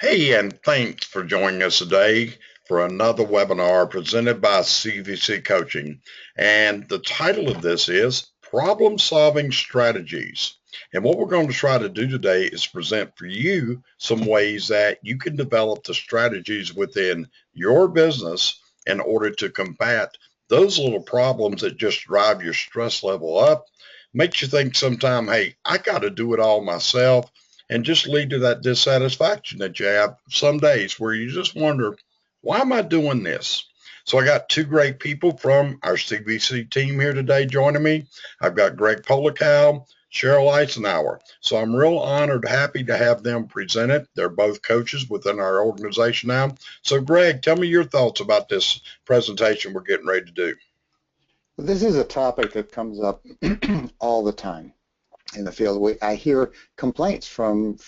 Hey, and thanks for joining us today for another webinar presented by CVC Coaching. And the title of this is Problem Solving Strategies. And what we're going to try to do today is present for you some ways that you can develop the strategies within your business in order to combat those little problems that just drive your stress level up, makes you think sometime, hey, I got to do it all myself, and just lead to that dissatisfaction that you have some days where you just wonder, why am I doing this? So I got two great people from our CVC team here today joining me. I've got Greg Polikow, Sheryl Eisenhower. So I'm real honored, happy to have them present it. They're both coaches within our organization now. So Greg, tell me your thoughts about this presentation we're getting ready to do. This is a topic that comes up all the time in the field. I hear complaints from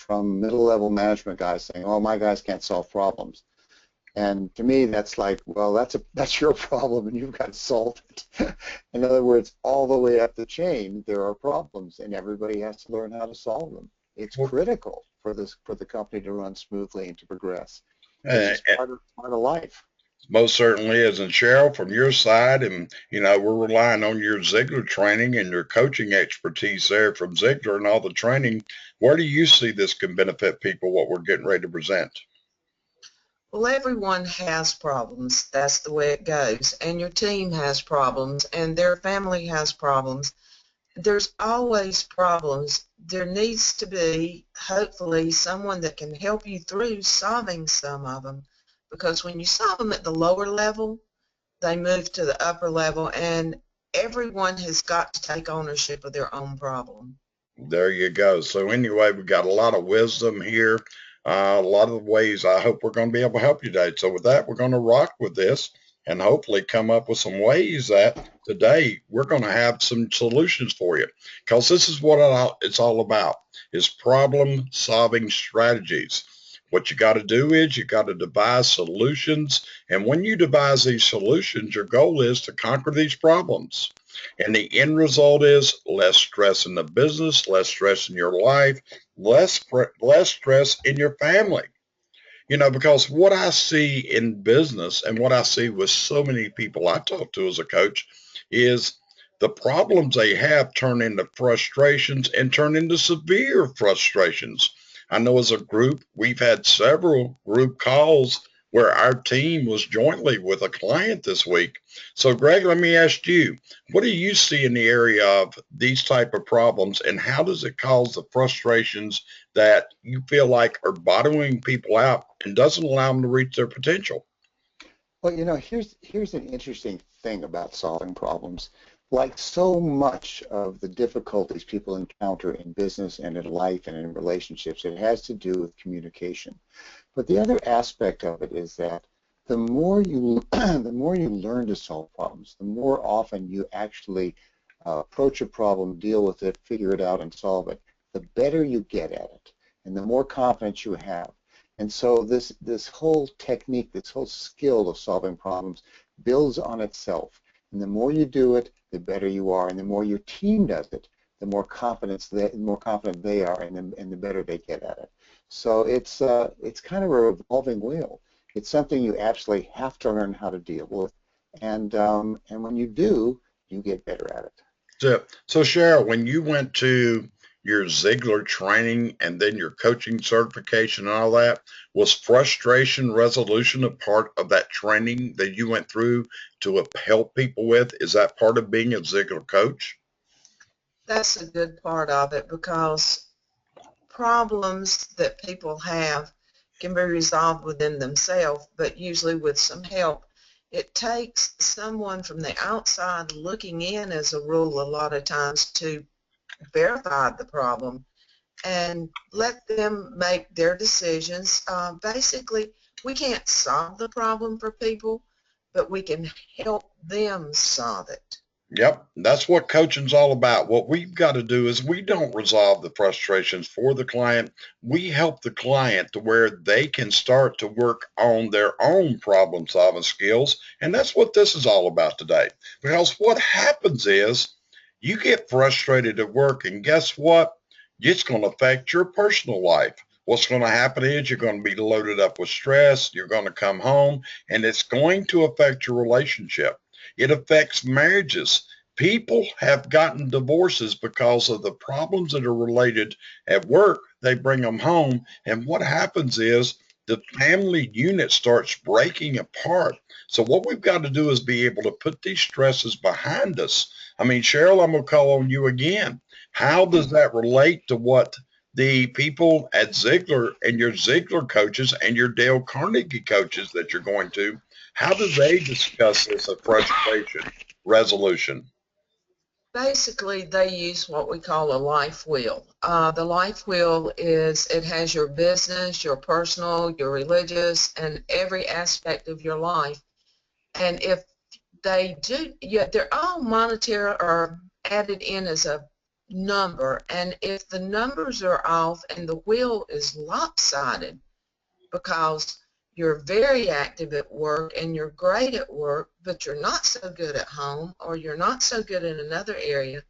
middle-level management guys saying, "Oh, my guys can't solve problems." And to me, that's like, well, that's your problem, and you've got to solve it. In other words, all the way up the chain, there are problems, and everybody has to learn how to solve them. It's critical for the company to run smoothly and to progress. It's just part of life. Most certainly is. And Sheryl, from your side, and we're relying on your Ziegler training and your coaching expertise there from Ziegler and all the training. Where do you see this can benefit people, what we're getting ready to present? Well, everyone has problems. That's the way it goes. And your team has problems, and their family has problems. There's always problems. There needs to be, hopefully, someone that can help you through solving some of them. Because when you solve them at the lower level, they move to the upper level, and everyone has got to take ownership of their own problem. There you go. So anyway, we've got a lot of wisdom here, a lot of ways I hope we're going to be able to help you today. So with that, we're going to rock with this and hopefully come up with some ways that today we're going to have some solutions for you, because this is what it's all about, is problem solving strategies. What you got to do is you got to devise solutions. And when you devise these solutions, your goal is to conquer these problems. And the end result is less stress in the business, less stress in your life, less stress in your family. Because what I see in business and what I see with so many people I talk to as a coach is the problems they have turn into frustrations and turn into severe frustrations. I know as a group, we've had several group calls where our team was jointly with a client this week. So Greg, let me ask you, what do you see in the area of these type of problems, and how does it cause the frustrations that you feel like are bottoming people out and doesn't allow them to reach their potential? Well, here's an interesting thing about solving problems. Like so much of the difficulties people encounter in business and in life and in relationships, it has to do with communication. But the other aspect of it is that the more you the more you learn to solve problems, the more often you actually approach a problem, deal with it, figure it out, and solve it, the better you get at it, and the more confidence you have. And so this whole technique, this whole skill of solving problems builds on itself. And the more you do it, the better you are, and the more your team does it, the more confident they are, and the better they get at it. So it's kind of a revolving wheel. It's something you absolutely have to learn how to deal with, and when you do, you get better at it. So Sheryl, when you went to your Ziegler training and then your coaching certification and all that, was frustration resolution a part of that training that you went through to help people with? Is that part of being a Ziegler coach? That's a good part of it, because problems that people have can be resolved within themselves, but usually with some help. It takes someone from the outside looking in, as a rule, a lot of times, to verify the problem and let them make their decisions. Basically, we can't solve the problem for people, but we can help them solve it. Yep, that's what coaching's all about. What we've got to do is we don't resolve the frustrations for the client. We help the client to where they can start to work on their own problem solving skills. And that's what this is all about today. Because what happens is you get frustrated at work, and guess what? It's going to affect your personal life. what's going to happen is you're going to be loaded up with stress. You're going to come home, and it's going to affect your relationship. It affects marriages. People have gotten divorces because of the problems that are related at work. They bring them home, and what happens is the family unit starts breaking apart. So what we've got to do is be able to put these stresses behind us. I mean, Sheryl, I'm going to call on you again. How does that relate to what the people at Ziegler and your Ziegler coaches and your Dale Carnegie coaches that you're going to, how do they discuss this of frustration resolution? Basically, they use what we call a life wheel. The life wheel is, it has your business, your personal, your religious, and every aspect of your life. And if they do, yeah, they're all monetary or added in as a number. And if the numbers are off and the wheel is lopsided because you're very active at work and you're great at work, but you're not so good at home, or you're not so good in another area,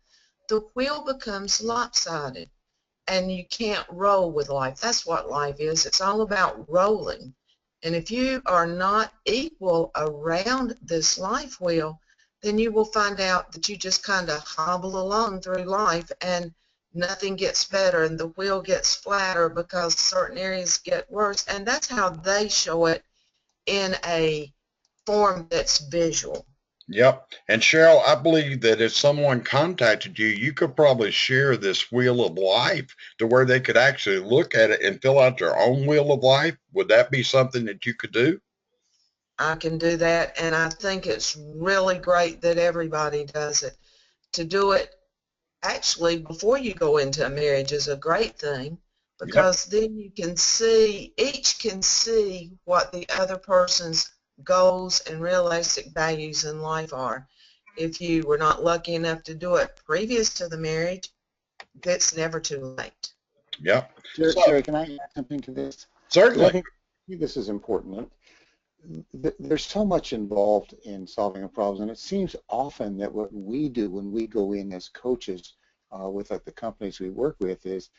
the wheel becomes lopsided and you can't roll with life. That's what life is. It's all about rolling. And if you are not equal around this life wheel, then you will find out that you just kind of hobble along through life and nothing gets better and the wheel gets flatter because certain areas get worse. And that's how they show it in a form that's visual. Yep. And Sheryl, I believe that if someone contacted you, you could probably share this wheel of life to where they could actually look at it and fill out their own wheel of life. Would that be something that you could do? I can do that, and I think it's really great that everybody does it. To do it actually before you go into a marriage is a great thing, Yep. because then you can see, each can see what the other person's goals and realistic values in life are. If you were not lucky enough to do it previous to the marriage, it's never too late. Yep. So Sherry, can I add something to this? Because I certainly. think this is important. There's so much involved in solving a problem, and it seems often that what we do when we go in as coaches with like the companies we work with is,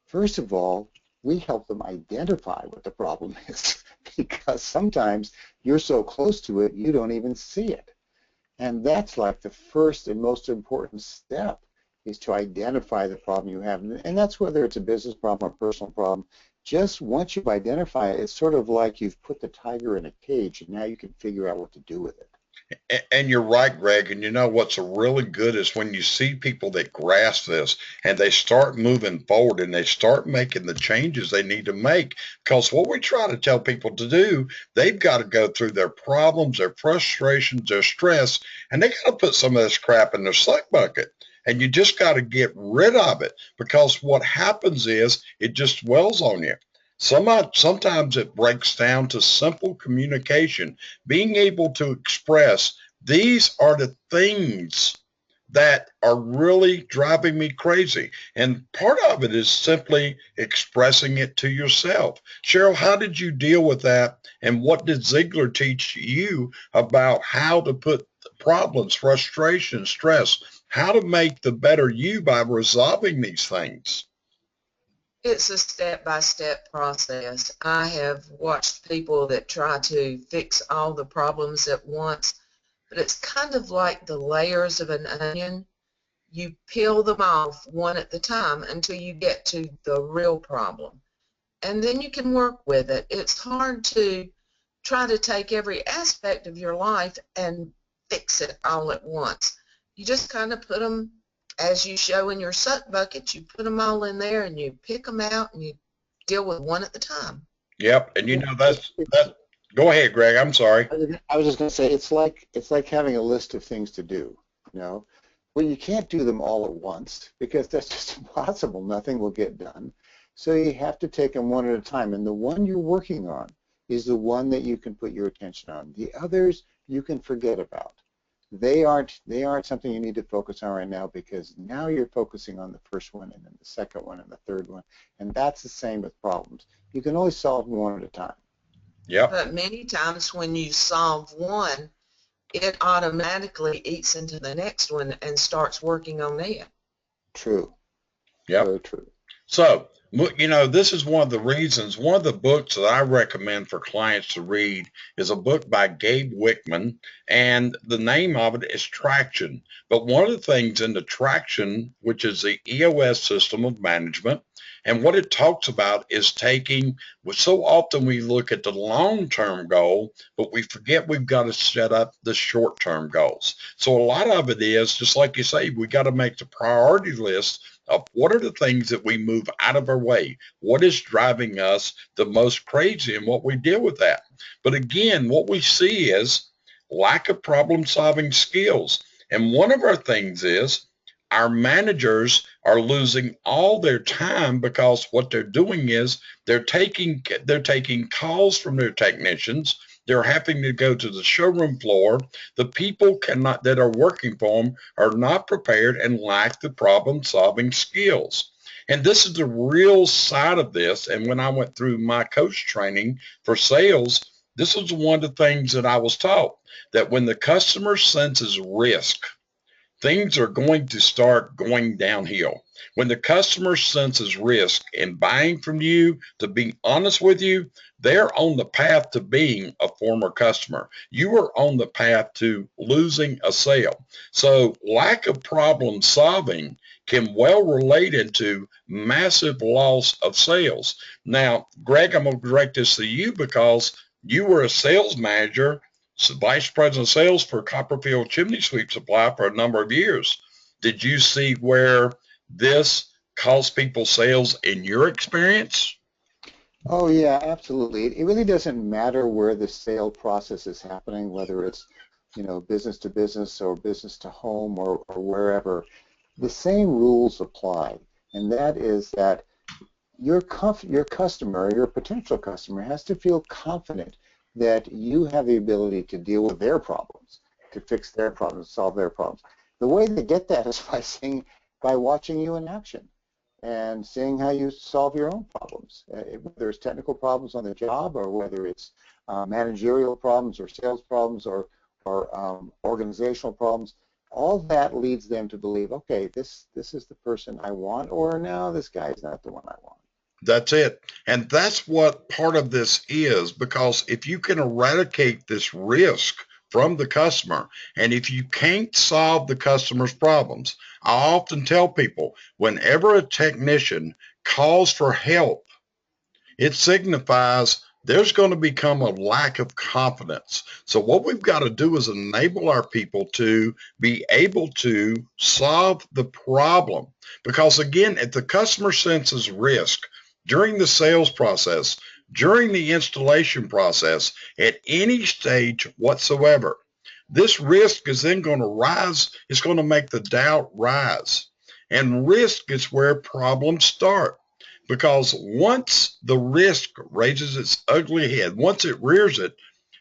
first of all, we help them identify what the problem is because sometimes you're so close to it you don't even see it. And that's like the first and most important step, is to identify the problem you have. And that's whether it's a business problem or a personal problem. Just once you identify it, it's sort of like you've put the tiger in a cage and now you can figure out what to do with it. And you're right, Greg. And you know what's really good is when you see people that grasp this and they start moving forward and they start making the changes they need to make. Because what we try to tell people to do, they've got to go through their problems, their frustrations, their stress, and they got to put some of this crap in their suck bucket. And you just got to get rid of it, because what happens is it just dwells on you. Sometimes it breaks down to simple communication, being able to express these are the things that are really driving me crazy. And part of it is simply expressing it to yourself. Sheryl, how did you deal with that? And what did Ziegler teach you about how to put problems, frustration, stress, how to make the better you by resolving these things? It's a step-by-step process. I have watched people that try to fix all the problems at once, but it's kind of like the layers of an onion. You peel them off one at a time until you get to the real problem. And then you can work with it. It's hard to try to take every aspect of your life and fix it all at once. You just kind of put them, as you show in your suck bucket, you put them all in there and you pick them out and you deal with one at a time. Yep. And you Yeah, know, that. Go ahead, Greg. I'm sorry. I was just going to say it's like having a list of things to do, you know. Well, you can't do them all at once because that's just impossible. Nothing will get done. So you have to take them one at a time. And the one you're working on is the one that you can put your attention on. The others you can forget about. They aren't something you need to focus on right now, because now you're focusing on the first one and then the second one and the third one. And that's the same with problems. You can only solve them one at a time. Yep. But many times when you solve one, it automatically eats into the next one and starts working on it. True. Yep. Very true. So Well, this is one of the reasons, one of the books that I recommend for clients to read is a book by Gabe Wickman, and the name of it is Traction. But one of the things in the Traction, which is the EOS system of management, and what it talks about is taking, well, so often we look at the long-term goal, but we forget we've got to set up the short-term goals. So a lot of it is, just like you say, we got to make the priority list of what are the things that we move out of our way, what is driving us the most crazy, and what we deal with that. But again, what we see is lack of problem solving skills. And one of our things is our managers are losing all their time because what they're doing is they're taking calls from their technicians. They're having to go to the showroom floor. The people cannot that are working for them are not prepared and lack the problem solving skills. And this is the real side of this. And when I went through my coach training for sales, this was one of the things that I was taught, that when the customer senses risk, things are going to start going downhill. When the customer senses risk in buying from you, to be honest with you, they're on the path to being a former customer. You are on the path to losing a sale. So lack of problem solving can well relate into massive loss of sales. Now, Greg, I'm going to direct this to you because you were a sales manager, vice president of sales for Copperfield Chimney Sweep Supply for a number of years. Did you see where this cost people sales in your experience? Oh yeah, absolutely. It really doesn't matter where the sale process is happening, whether it's, business to business or business to home or wherever. The same rules apply, and that is that your customer, your potential customer, has to feel confident that you have the ability to deal with their problems, to fix their problems, solve their problems. The way they get that is by watching you in action and seeing how you solve your own problems, whether it's technical problems on the job or whether it's managerial problems or sales problems or organizational problems. All that leads them to believe, okay, this is the person I want, or no, this guy is not the one I want. That's it. And that's what part of this is, because if you can eradicate this risk from the customer, and if you can't solve the customer's problems, I often tell people whenever a technician calls for help, it signifies there's going to become a lack of confidence. So what we've got to do is enable our people to be able to solve the problem. Because again, if the customer senses risk during the sales process, during the installation process, at any stage whatsoever, this risk is then going to rise. It's going to make the doubt rise. And risk is where problems start. Because once the risk raises its ugly head, once it rears it,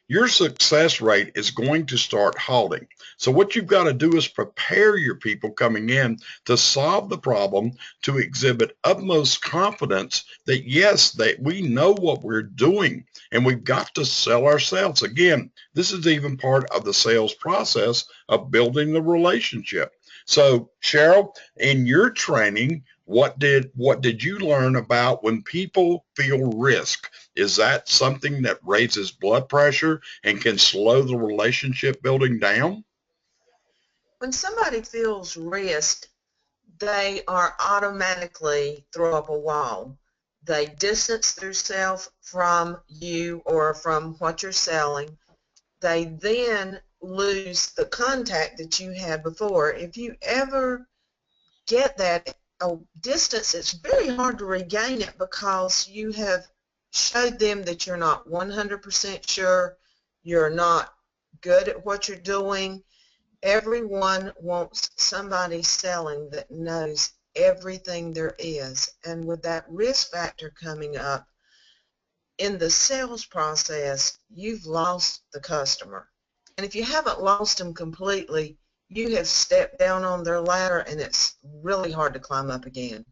your success rate is going to start halting. So what you've got to do is prepare your people coming in to solve the problem, to exhibit utmost confidence that yes, that we know what we're doing, and we've got to sell ourselves. Again, this is even part of the sales process of building the relationship. So Sheryl, in your training, what did you learn about when people feel risk? Is that something that raises blood pressure and can slow the relationship building down? When somebody feels risk, they are automatically throw up a wall. They distance themselves from you or from what you're selling. They then lose the contact that you had before. If you ever get that distance, it's very hard to regain it because you have showed them that you're not 100% sure, you're not good at what you're doing. Everyone wants somebody selling that knows everything there is. And with that risk factor coming up in the sales process, you've lost the customer. And if you haven't lost them completely, you have stepped down on their ladder, and it's really hard to climb up again.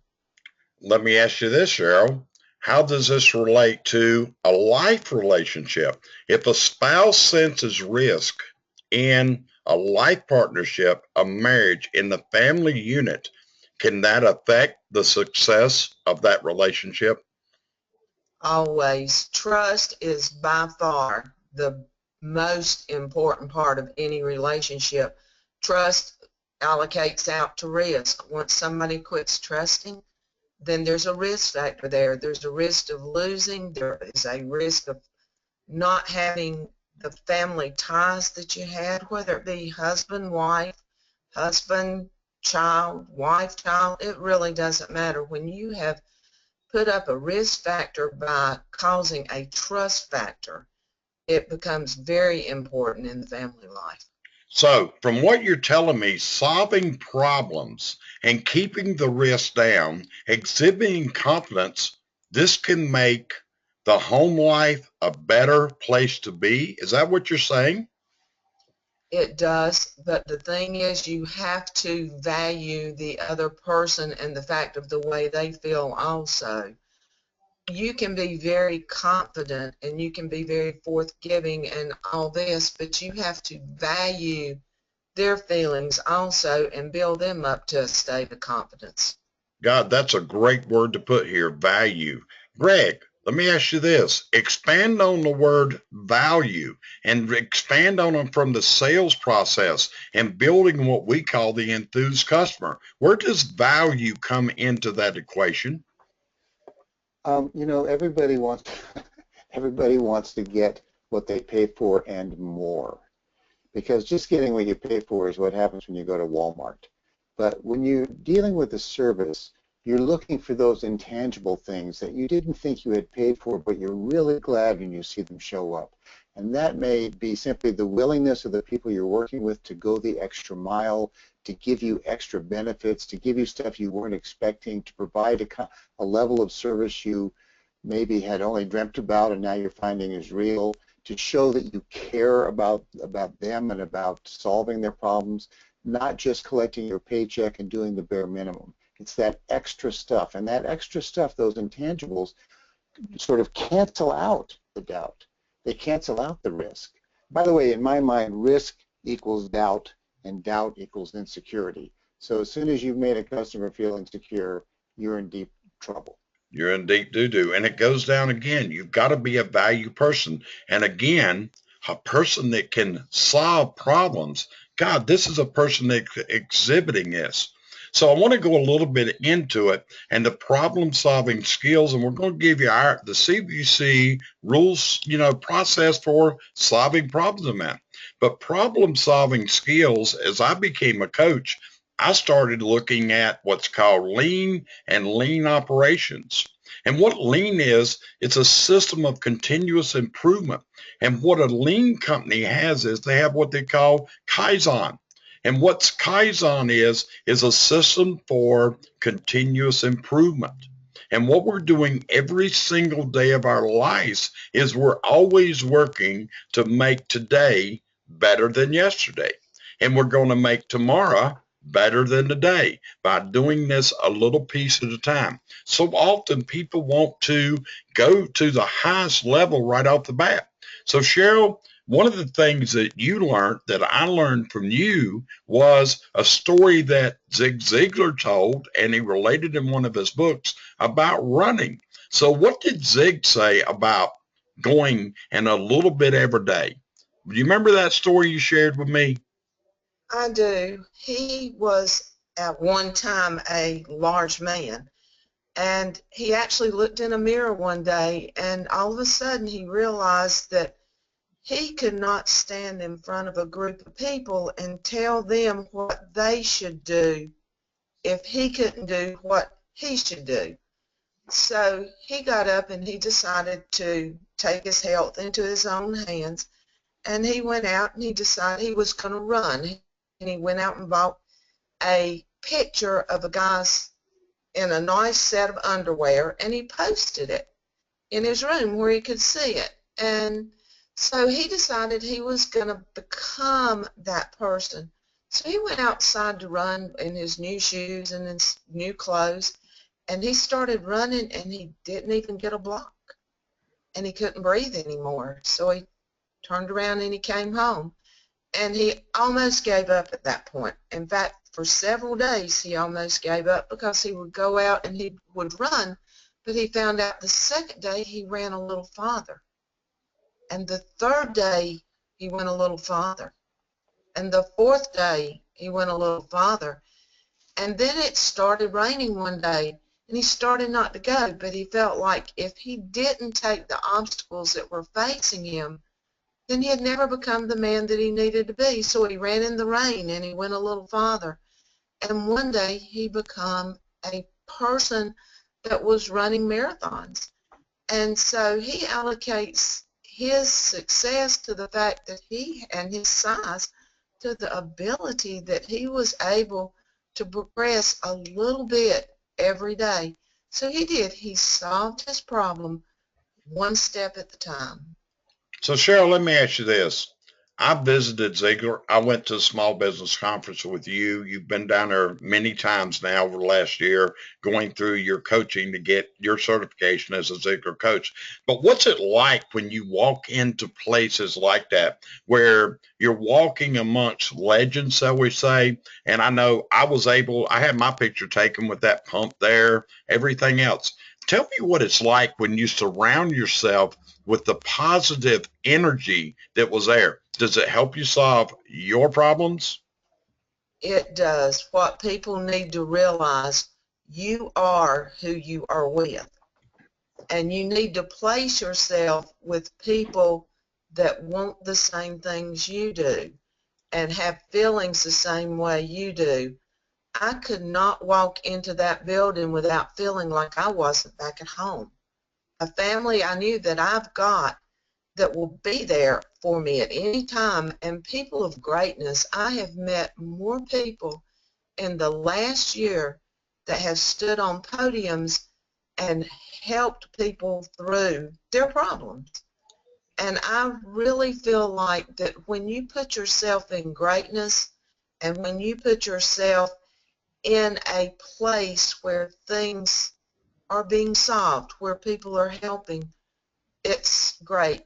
Let me ask you this, Sheryl. How does this relate to a life relationship? If a spouse senses risk in a life partnership, a marriage, in the family unit, can that affect the success of that relationship? Always. Trust is by far the most important part of any relationship. Trust allocates out to risk. Once somebody quits trusting, then there's a risk factor there. There's a risk of losing. There is a risk of not having the family ties that you had, whether it be husband, child, wife, child. It really doesn't matter. When you have put up a risk factor by causing a trust factor, it becomes very important in the family life. So, from what you're telling me, solving problems and keeping the risk down, exhibiting confidence, this can make the home life a better place to be. Is that what you're saying? It does, but the thing is, you have to value the other person and the fact of the way they feel also. You can be very confident and you can be very forthgiving and all this, but you have to value their feelings also and build them up to a state of confidence. God, that's a great word to put here, value. Greg, let me ask you this. Expand on the word value and expand on them from the sales process and building what we call the enthused customer. Where does value come into that equation? Everybody wants everybody wants to get what they pay for and more, because just getting what you pay for is what happens when you go to Walmart. But when you're dealing with a service, you're looking for those intangible things that you didn't think you had paid for, but you're really glad when you see them show up. And that may be simply the willingness of the people you're working with to go the extra mile, to give you extra benefits, to give you stuff you weren't expecting, to provide a level of service you maybe had only dreamt about and now you're finding is real, to show that you care about them and about solving their problems, not just collecting your paycheck and doing the bare minimum. It's that extra stuff, and that extra stuff, those intangibles, sort of cancel out the doubt. They cancel out the risk. By the way, in my mind, risk equals doubt, and doubt equals insecurity. So as soon as you've made a customer feel insecure, you're in deep trouble. You're in deep doo-doo. And it goes down again. You've got to be a value person. And again, a person that can solve problems. God, this is a person that's exhibiting this. So I want to go a little bit into it and the problem solving skills, and we're going to give you the CVC rules, process for solving problems in that. But problem solving skills, as I became a coach, I started looking at what's called lean and lean operations. And what lean is, it's a system of continuous improvement. And what a lean company has is they have what they call Kaizen. And what Kaizen is a system for continuous improvement. And what we're doing every single day of our lives is we're always working to make today better than yesterday. And we're going to make tomorrow better than today by doing this a little piece at a time. So often people want to go to the highest level right off the bat. So Sheryl, one of the things that you learned that I learned from you was a story that Zig Ziglar told, and he related in one of his books about running. So what did Zig say about going and a little bit every day? Do you remember that story you shared with me? I do. He was at one time a large man, and he actually looked in a mirror one day, and all of a sudden he realized that he could not stand in front of a group of people and tell them what they should do if he couldn't do what he should do. So he got up and he decided to take his health into his own hands, and he went out and he decided he was going to run. And he went out and bought a picture of a guy's in a nice set of underwear, and he posted it in his room where he could see it. And so he decided he was going to become that person. So he went outside to run in his new shoes and his new clothes, and he started running, and he didn't even get a block, and he couldn't breathe anymore. So he turned around and he came home, And he almost gave up at that point. In fact, for several days, he almost gave up because he would go out and he would run, but he found out the second day he ran a little farther. And the third day, he went a little farther. And the fourth day, he went a little farther. And then it started raining one day, and he started not to go, but he felt like if he didn't take the obstacles that were facing him, then he had never become the man that he needed to be. So he ran in the rain, and he went a little farther. And one day, he became a person that was running marathons. And so he allocates his success to the fact that he and his size to the ability that he was able to progress a little bit every day. So he did. He solved his problem one step at a time. So Sheryl, let me ask you this. I visited Ziegler. I went to a small business conference with you. You've been down there many times now over the last year going through your coaching to get your certification as a Ziegler coach. But what's it like when you walk into places like that where you're walking amongst legends, shall we say? And I know I had my picture taken with that pump there, everything else. Tell me what it's like when you surround yourself with the positive energy that was there. Does it help you solve your problems? It does. What people need to realize, you are who you are with. And you need to place yourself with people that want the same things you do and have feelings the same way you do. I could not walk into that building without feeling like I wasn't back at home. A family I knew that I've got that will be there for me at any time, and people of greatness. I have met more people in the last year that have stood on podiums and helped people through their problems. And I really feel like that when you put yourself in greatness and when you put yourself in a place where things are being solved, where people are helping, it's great.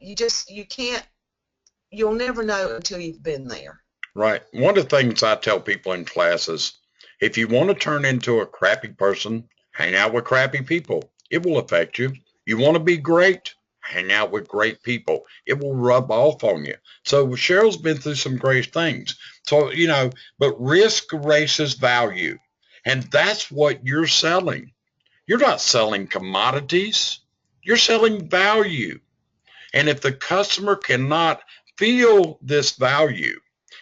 You'll never know until you've been there. Right. One of the things I tell people in classes, if you want to turn into a crappy person, hang out with crappy people. It will affect you. You want to be great? Hang out with great people. It will rub off on you. So Cheryl's been through some great things. So, but risk erases value. And that's what you're selling. You're not selling commodities. You're selling value. And if the customer cannot feel this value,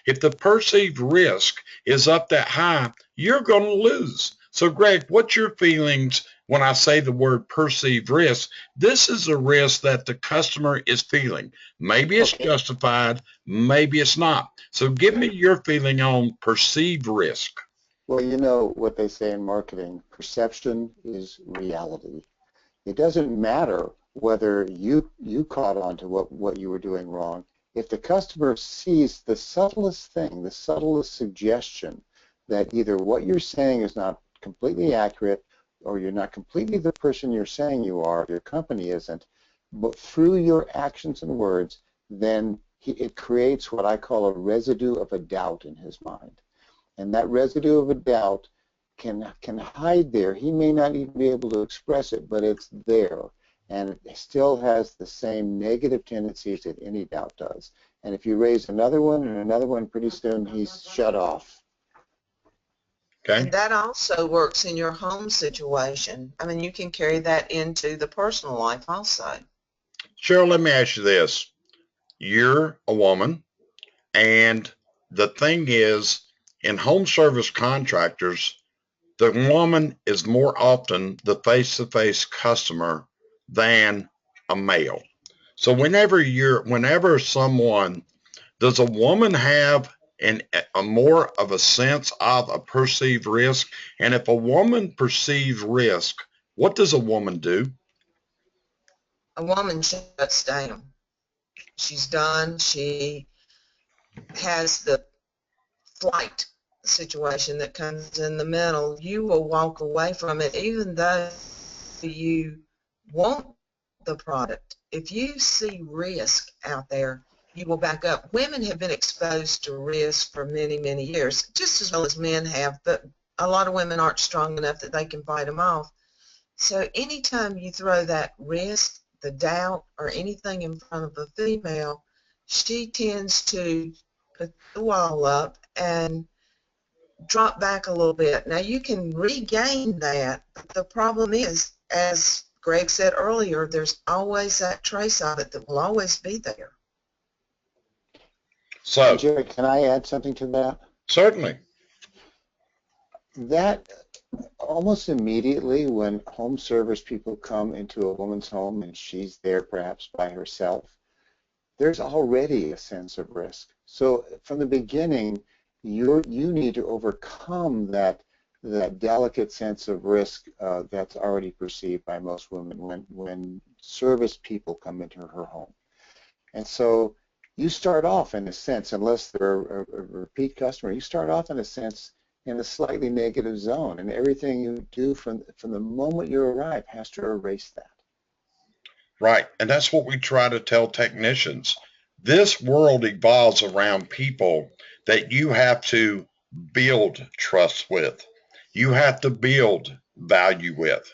if the perceived risk is up that high, you're going to lose. So Greg, what's your feelings when I say the word perceived risk? This is a risk that the customer is feeling. Maybe it's justified, maybe it's not. So give me your feeling on perceived risk. Well, you know what they say in marketing, perception is reality. It doesn't matter whether you caught on to what you were doing wrong. If the customer sees the subtlest thing, the subtlest suggestion that either what you're saying is not completely accurate or you're not completely the person you're saying you are, your company isn't, but through your actions and words, then it creates what I call a residue of a doubt in his mind. And that residue of a doubt can hide there. He may not even be able to express it, but it's there. And it still has the same negative tendencies that any doubt does. And if you raise another one and another one, pretty soon he's shut off. Okay. And that also works in your home situation. I mean, you can carry that into the personal life also. Sheryl, let me ask you this. You're a woman, and the thing is, in home service contractors, the woman is more often the face-to-face customer than a male. So whenever someone, does a woman have a more of a sense of a perceived risk? And if a woman perceives risk, what does a woman do? A woman shuts down. She's done. She has the flight situation that comes in the middle. You will walk away from it even though you want the product. If you see risk out there, you will back up. Women have been exposed to risk for many, many years, just as well as men have, but a lot of women aren't strong enough that they can fight them off. So anytime you throw that risk, the doubt, or anything in front of a female, she tends to put the wall up and drop back a little bit. Now you can regain that, but the problem is, as Greg said earlier, there's always that trace of it that will always be there. And So, Jerry, can I add something to that? certainly. That almost immediately when home service people come into a woman's home and she's there perhaps by herself, there's already a sense of risk. So from the beginning, you need to overcome that delicate sense of risk that's already perceived by most women when service people come into her home. And so you start off in a sense, unless they're a repeat customer, you start off in a sense in a slightly negative zone, and everything you do from the moment you arrive has to erase that. Right. And that's what we try to tell technicians. This world evolves around people that you have to build trust with. You have to build value with.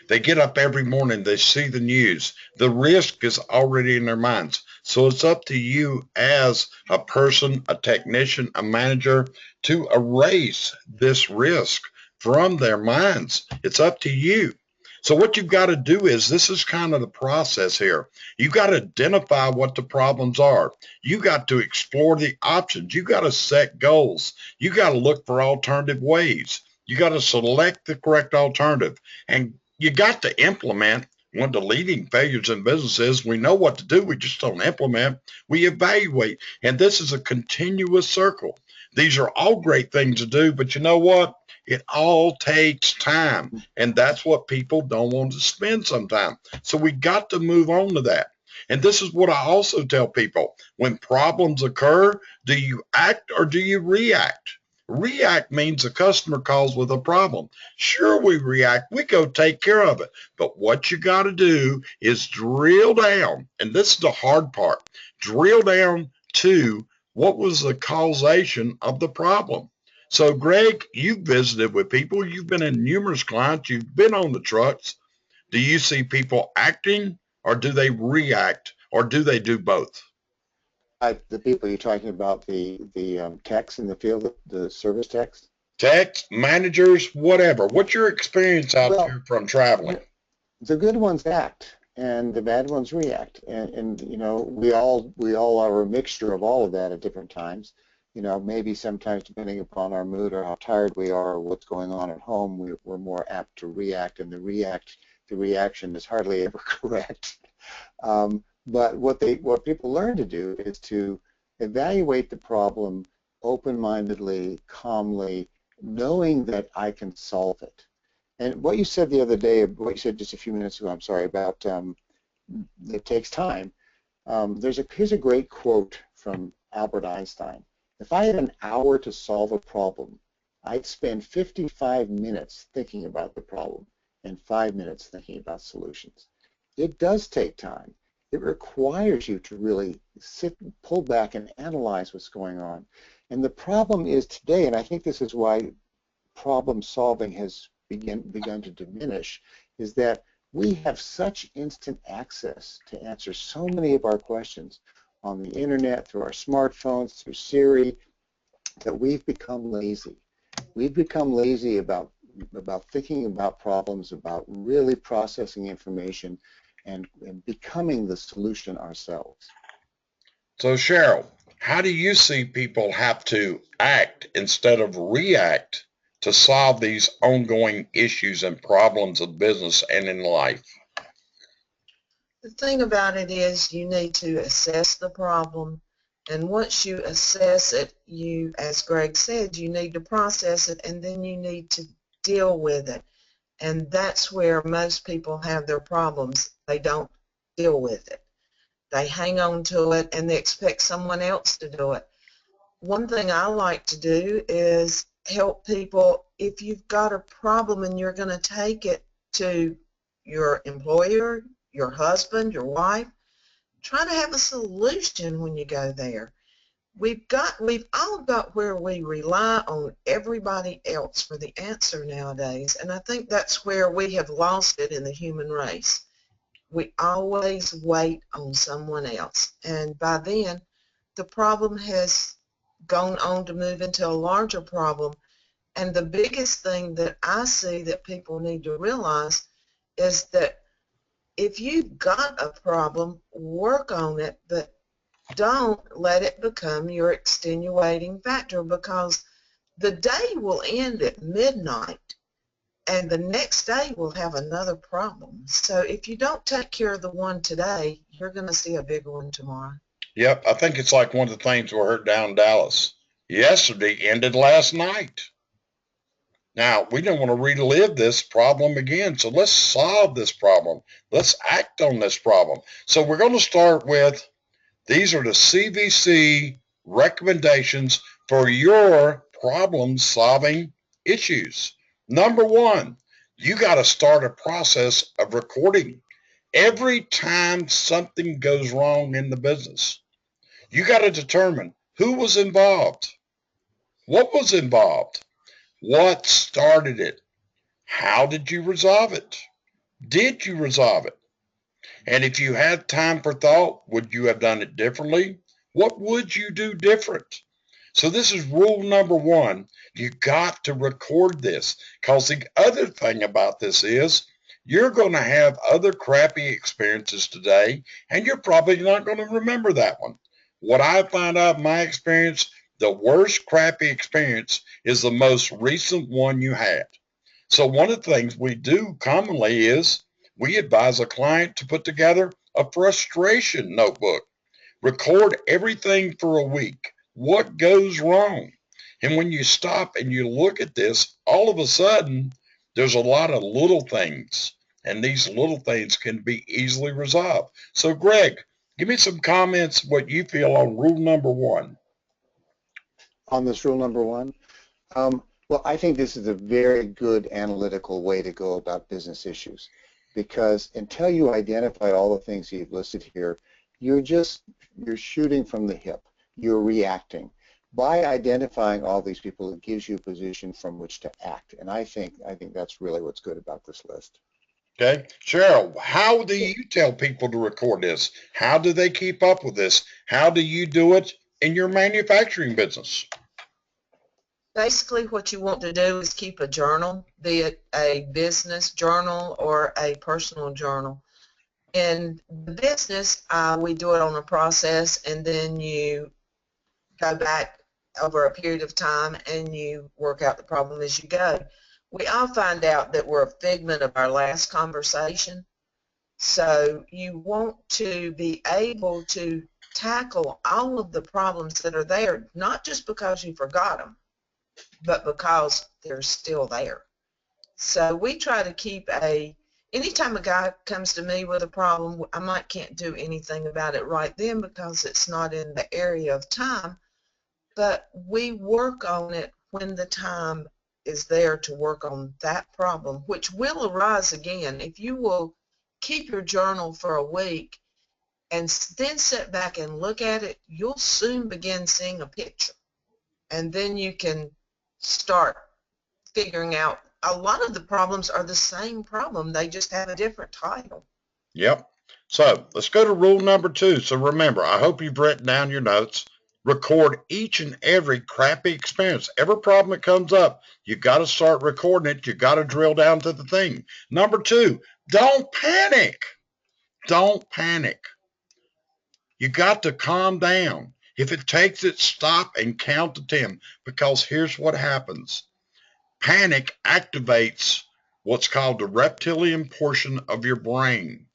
They get up every morning, they see the news. The risk is already in their minds. So it's up to you as a person, a technician, a manager to erase this risk from their minds. It's up to you. So what you've got to do is, this is kind of the process here. You've got to identify what the problems are. You got to explore the options. You got to set goals. You got to look for alternative ways. You got to select the correct alternative, and you got to implement. One of the leading failures in business is we know what to do, we just don't implement. We evaluate, and this is a continuous circle. These are all great things to do, but you know what? It all takes time, and that's what people don't want to spend some time. So we got to move on to that. And this is what I also tell people. When problems occur, do you act or do you react? React means the customer calls with a problem. Sure, we react. We go take care of it. But what you got to do is drill down, and this is the hard part, drill down to what was the causation of the problem. So, Greg, you've visited with people. You've been in numerous clients. You've been on the trucks. Do you see people acting, or do they react, or do they do both? The people you're talking about, the techs in the field, the service techs? Techs, managers, whatever. What's your experience out there from traveling? The good ones act, and the bad ones react, and you know, we all are a mixture of all of that at different times. You know, maybe sometimes depending upon our mood or how tired we are or what's going on at home, we're more apt to react, and the reaction is hardly ever correct. But what people learn to do is to evaluate the problem open-mindedly, calmly, knowing that I can solve it. And what you said the other day, what you said just a few minutes ago, I'm sorry, about it takes time. Here's a great quote from Albert Einstein. If I had an hour to solve a problem, I'd spend 55 minutes thinking about the problem and 5 minutes thinking about solutions. It does take time. It requires you to really sit, pull back, and analyze what's going on. And the problem is today, and I think this is why problem solving has begun to diminish, is that we have such instant access to answer so many of our questions on the internet, through our smartphones, through Siri, that we've become lazy. We've become lazy about thinking about problems, about really processing information, and becoming the solution ourselves. So, Sheryl, how do you see people have to act instead of react to solve these ongoing issues and problems of business and in life? The thing about it is you need to assess the problem, and once you assess it, you, as Greg said, you need to process it, and then you need to deal with it. And that's where most people have their problems. They don't deal with it. They hang on to it and they expect someone else to do it. One thing I like to do is help people. If you've got a problem and you're going to take it to your employer, your husband, your wife, try to have a solution when you go there. We've all got where we rely on everybody else for the answer nowadays, and I think that's where we have lost it in the human race. We always wait on someone else, and by then the problem has gone on to move into a larger problem. And the biggest thing that I see that people need to realize is that if you've got a problem, work on it, but don't let it become your extenuating factor, because the day will end at midnight and the next day we'll have another problem. So if you don't take care of the one today, you're going to see a bigger one tomorrow. Yep, I think it's like one of the things we heard down in Dallas. Yesterday ended last night. Now, we don't want to relive this problem again, so let's solve this problem. Let's act on this problem. So we're going to start with, these are the CVC recommendations for your problem-solving issues. Number one, you got to start a process of recording every time something goes wrong in the business. You got to determine who was involved, what was involved, what started it, how did you resolve it, did you resolve it, and if you had time for thought, would you have done it differently? What would you do different? So this is rule number one. You got to record this, because the other thing about this is you're going to have other crappy experiences today, and you're probably not going to remember that one. What I find out in my experience, the worst crappy experience is the most recent one you had. So one of the things we do commonly is we advise a client to put together a frustration notebook. Record everything for a week. What goes wrong? And when you stop and you look at this, all of a sudden, there's a lot of little things. And these little things can be easily resolved. So Greg, give me some comments what you feel on rule number one. On this rule number one, well, I think this is a very good analytical way to go about business issues, because until you identify all the things you've listed here, you're shooting from the hip. You're reacting. By identifying all these people, it gives you a position from which to act, and I think that's really what's good about this list. Okay, Sheryl, how do you tell people to record this? How do they keep up with this? How do you do it in your manufacturing business? Basically, what you want to do is keep a journal, be it a business journal or a personal journal. In the business, we do it on a process, and then you go back over a period of time and you work out the problem as you go. We all find out that we're a figment of our last conversation, so you want to be able to tackle all of the problems that are there, not just because you forgot them, but because they're still there. So we try to keep anytime a guy comes to me with a problem, I can't do anything about it right then because it's not in the area of time, but we work on it when the time is there to work on that problem, which will arise again. If you will keep your journal for a week and then sit back and look at it, you'll soon begin seeing a picture. And then you can start figuring out a lot of the problems are the same problem. They just have a different title. Yep. So let's go to rule number two. So remember, I hope you've written down your notes. Record each and every crappy experience. Every problem that comes up, you got to start recording it. You got to drill down to the thing. Number two, don't panic. Don't panic. You got to calm down. If it takes it, stop and count to 10, because here's what happens. Panic activates what's called the reptilian portion of your brain.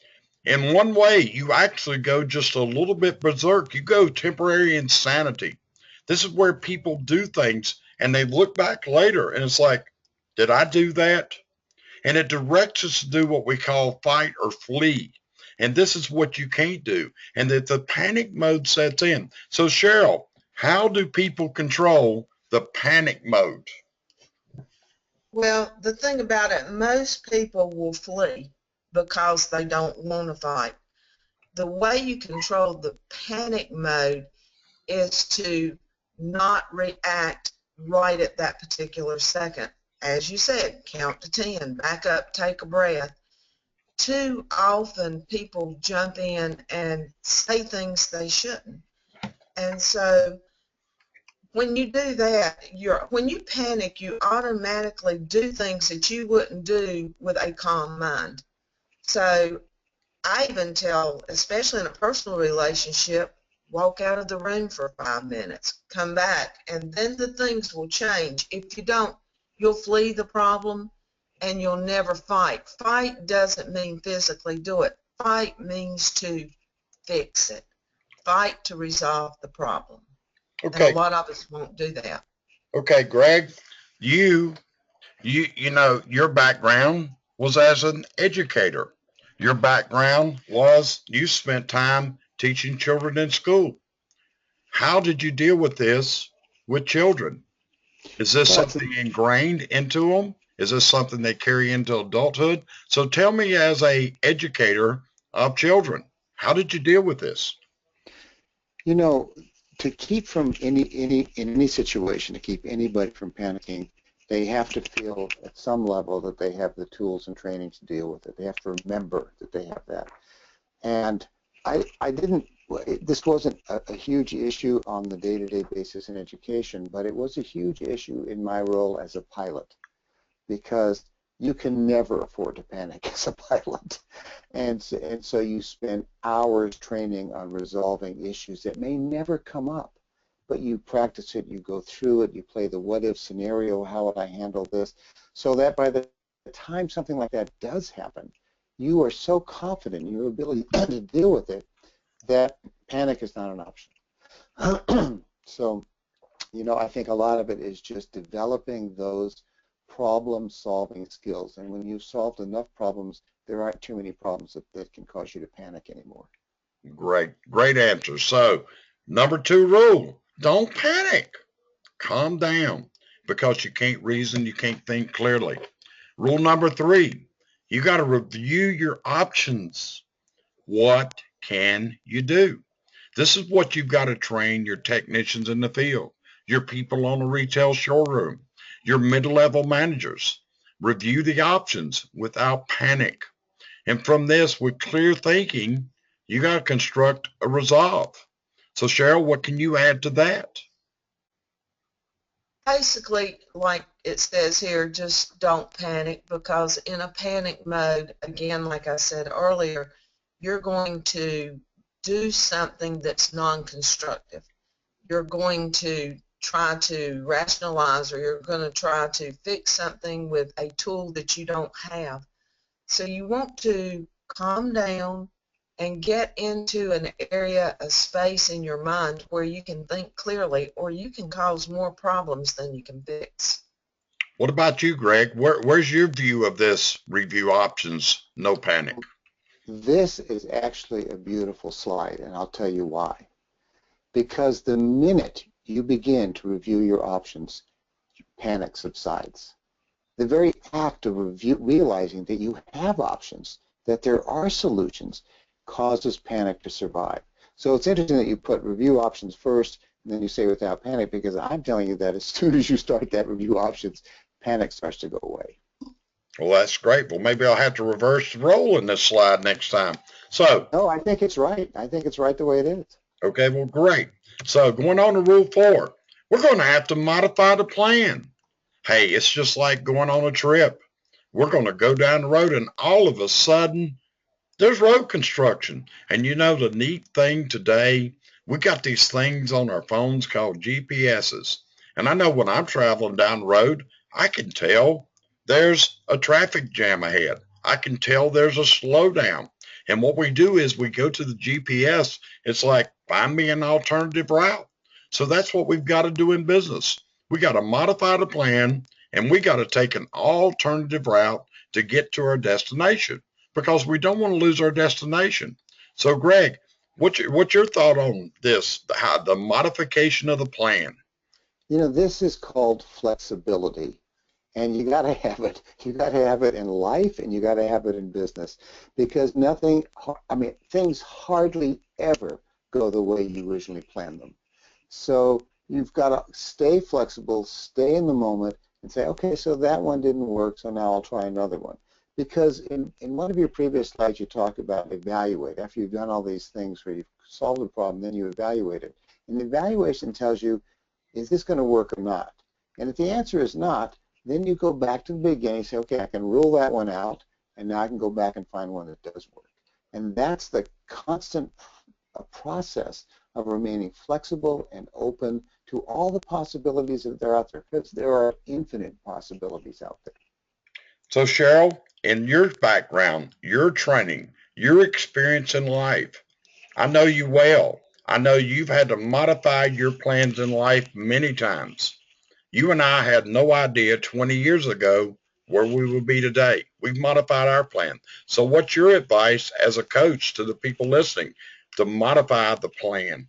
In one way, you actually go just a little bit berserk. You go temporary insanity. This is where people do things and they look back later and it's like, did I do that? And it directs us to do what we call fight or flee. And this is what you can't do. And that the panic mode sets in. So Sheryl, how do people control the panic mode? Well, the thing about it, most people will flee because they don't want to fight. the way you control the panic mode is to not react right at that particular second. As you said, count to 10, back up, take a breath. Too often people jump in and say things they shouldn't. And so when you do that, when you panic, you automatically do things that you wouldn't do with a calm mind. So I even tell, especially in a personal relationship, walk out of the room for 5 minutes, come back, and then the things will change. If you don't, you'll flee the problem and you'll never fight. Fight doesn't mean physically do it. Fight means to fix it. Fight to resolve the problem. And a Okay. lot of us won't do that. Okay, Greg, you know, your background was as an educator. Your background was you spent time teaching children in school. How did you deal with this with children? Is this Well, it's something ingrained into them? Is this something they carry into adulthood? So tell me, as a educator of children, how did you deal with this? You know, to keep from in any situation, to keep anybody from panicking, they have to feel at some level that they have the tools and training to deal with it. They have to remember that they have that. And I didn't, this wasn't a huge issue on the day-to-day basis in education, but it was a huge issue in my role as a pilot, because you can never afford to panic as a pilot. And so you spend hours training on resolving issues that may never come up, but you practice it, you go through it, you play the what-if scenario, how would I handle this, so that by the time something like that does happen, you are so confident in your ability to deal with it that panic is not an option. So, you know, I think a lot of it is just developing those problem-solving skills. And when you've solved enough problems, there aren't too many problems that can cause you to panic anymore. Great answer. So, number 2 rule, don't panic. Calm down, because you can't reason, you can't think clearly. Rule number 3, you got to review your options. What can you do? This is what you've got to train your technicians in the field, your people on the retail showroom, your mid-level managers. Review the options without panic. And from this, with clear thinking, you got to construct a resolve. So, Sheryl, what can you add to that? Basically, like it says here, just don't panic, because in a panic mode, again, like I said earlier, you're going to do something that's non-constructive. You're going to try to rationalize, or you're going to try to fix something with a tool that you don't have. So you want to calm down and get into an area, a space in your mind where you can think clearly, or you can cause more problems than you can fix. What about you, Greg? Where's your view of this review options, no panic? This is actually a beautiful slide, and I'll tell you why. Because the minute you begin to review your options, panic subsides. The very act of realizing that you have options, that there are solutions, causes panic to survive. So it's interesting that you put review options first, and then you say without panic, because I'm telling you that as soon as you start that review options, panic starts to go away. Well, that's great. Well, maybe I'll have to reverse the role in this slide next time. So, No, I think it's right. I think it's right the way it is. okay, well, great. So going on to rule 4, we're going to have to modify the plan. Hey, it's just like going on a trip. We're going to go down the road, and all of a sudden, there's road construction. And you know, the neat thing today, we got these things on our phones called GPSs. And I know when I'm traveling down the road, I can tell there's a traffic jam ahead. I can tell there's a slowdown. And what we do is we go to the GPS. It's like, find me an alternative route. So that's what we've got to do in business. We got to modify the plan, and we got to take an alternative route to get to our destination, because we don't want to lose our destination. So, Greg, what's your thought on this, how the modification of the plan? You know, this is called flexibility. And you got to have it. You got to have it in life, and you got to have it in business, because nothing. I mean, things hardly ever go the way you originally planned them. So you've got to stay flexible, stay in the moment, and say, okay, so that one didn't work, so now I'll try another one. Because in one of your previous slides, you talk about evaluate. After you've done all these things where you've solved the problem, then you evaluate it. And the evaluation tells you, is this going to work or not? And if the answer is not, then you go back to the beginning and say, okay, I can rule that one out, and now I can go back and find one that does work. And that's the constant process of remaining flexible and open to all the possibilities that are out there, because there are infinite possibilities out there. So Sheryl, in your background, your training, your experience in life, I know you well. I know you've had to modify your plans in life many times. You and I had no idea 20 years ago where we would be today. We've modified our plan. So what's your advice as a coach to the people listening to modify the plan?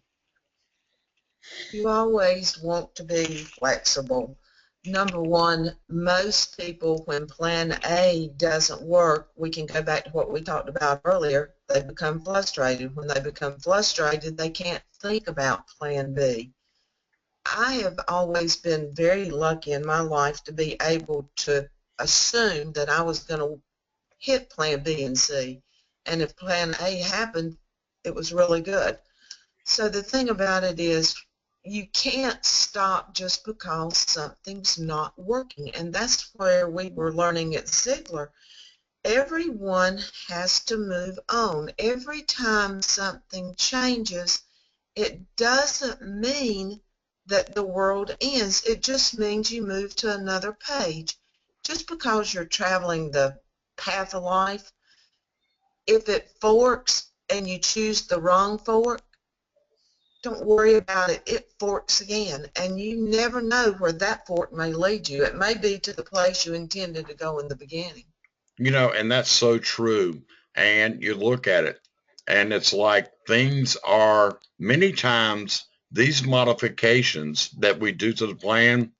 You always want to be flexible. Number one, most people, when plan A doesn't work, we can go back to what we talked about earlier, they become frustrated. When they become frustrated, they can't think about plan B. I have always been very lucky in my life to be able to assume that I was going to hit plan B and C. And if plan A happened, it was really good. So the thing about it is, you can't stop just because something's not working. And that's where we were learning at Ziegler. Everyone has to move on. Every time something changes, it doesn't mean that the world ends. It just means you move to another page. Just because you're traveling the path of life, if it forks and you choose the wrong fork, don't worry about it. It forks again, and you never know where that fork may lead you. It may be to the place you intended to go in the beginning. And that's so true. And you look at it, and it's like things are many times these modifications that we do to the plan,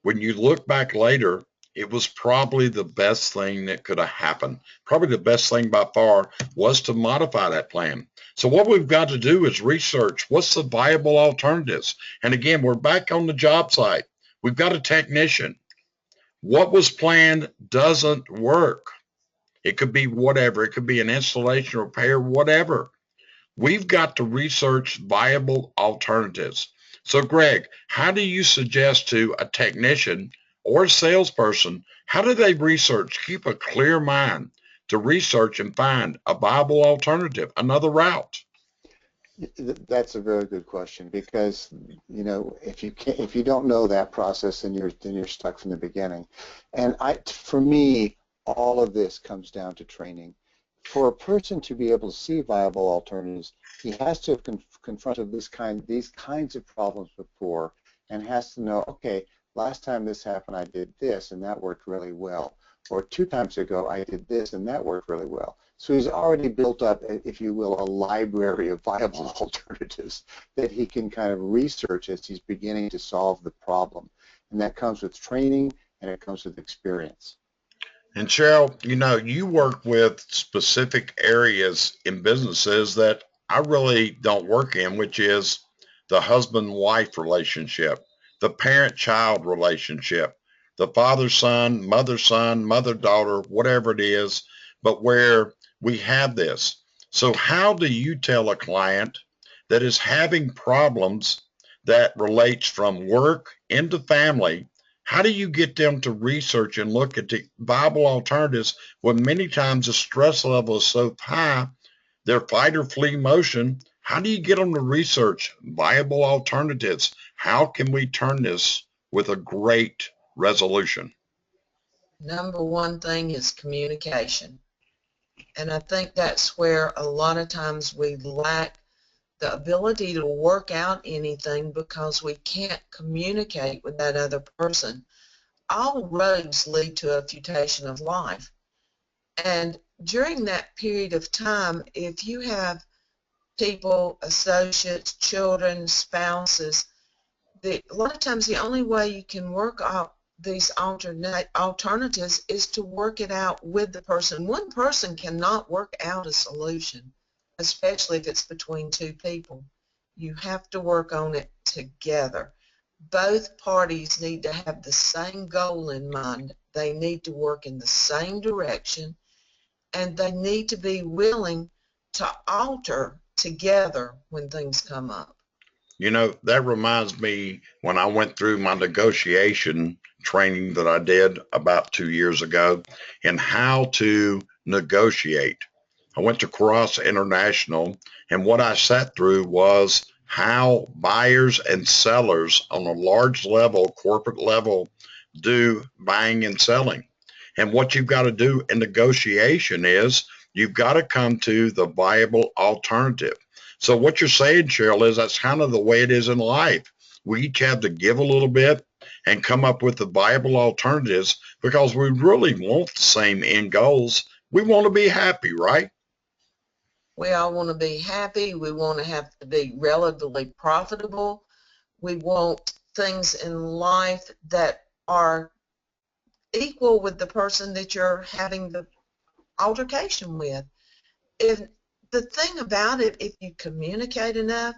when you look back later, it was probably the best thing that could have happened. Probably the best thing by far was to modify that plan. So what we've got to do is research what's the viable alternatives. And again, we're back on the job site. We've got a technician. What was planned doesn't work. It could be whatever. It could be an installation, repair, whatever. We've got to research viable alternatives. So, Greg, how do you suggest to a technician or a salesperson, how do they research, keep a clear mind to research and find a viable alternative, another route? That's a very good question, because if you don't know that process, then you're stuck from the beginning. And for me, all of this comes down to training. For a person to be able to see viable alternatives, he has to have confronted these kinds of problems before, and has to know, okay, last time this happened, I did this, and that worked really well. Or 2 times ago, I did this, and that worked really well. So he's already built up, if you will, a library of viable alternatives that he can kind of research as he's beginning to solve the problem. And that comes with training, and it comes with experience. And Sheryl, you work with specific areas in businesses that I really don't work in, which is the husband-wife relationship, the parent-child relationship, the father-son, mother-son, mother-daughter, whatever it is, but where we have this. So how do you tell a client that is having problems that relates from work into family? How do you get them to research and look at the viable alternatives when many times the stress level is so high, their fight or flee motion? How do you get them to research viable alternatives? How can we turn this with a great resolution? Number one thing is communication. And I think that's where a lot of times we lack the ability to work out anything because we can't communicate with that other person. All roads lead to a futation of life. And during that period of time, if you have people, associates, children, spouses, a lot of times the only way you can work out these alternatives is to work it out with the person. One person cannot work out a solution, especially if it's between two people. You have to work on it together. Both parties need to have the same goal in mind. They need to work in the same direction, and they need to be willing to alter together when things come up. You know, that reminds me when I went through my negotiation training that I did about 2 years ago and how to negotiate. I went to Cross International, and what I sat through was how buyers and sellers on a large level, corporate level, do buying and selling. And what you've got to do in negotiation is you've got to come to the viable alternative. So what you're saying, Sheryl, is that's kind of the way it is in life. We each have to give a little bit and come up with the viable alternatives because we really want the same end goals. We want to be happy, right? We all want to be happy. We want to have to be relatively profitable. We want things in life that are equal with the person that you're having the altercation with. If the thing about it, if you communicate enough,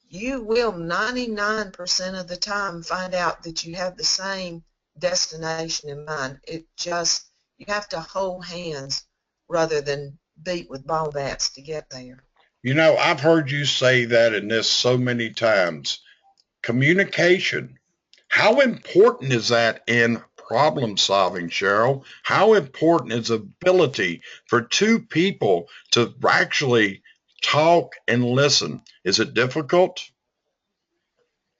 you will 99% of the time find out that you have the same destination in mind. It just, you have to hold hands rather than beat with ball bats to get there. You know, I've heard you say that in this so many times. Communication. How important is that in problem solving, Sheryl? How important is the ability for two people to actually talk and listen? Is it difficult?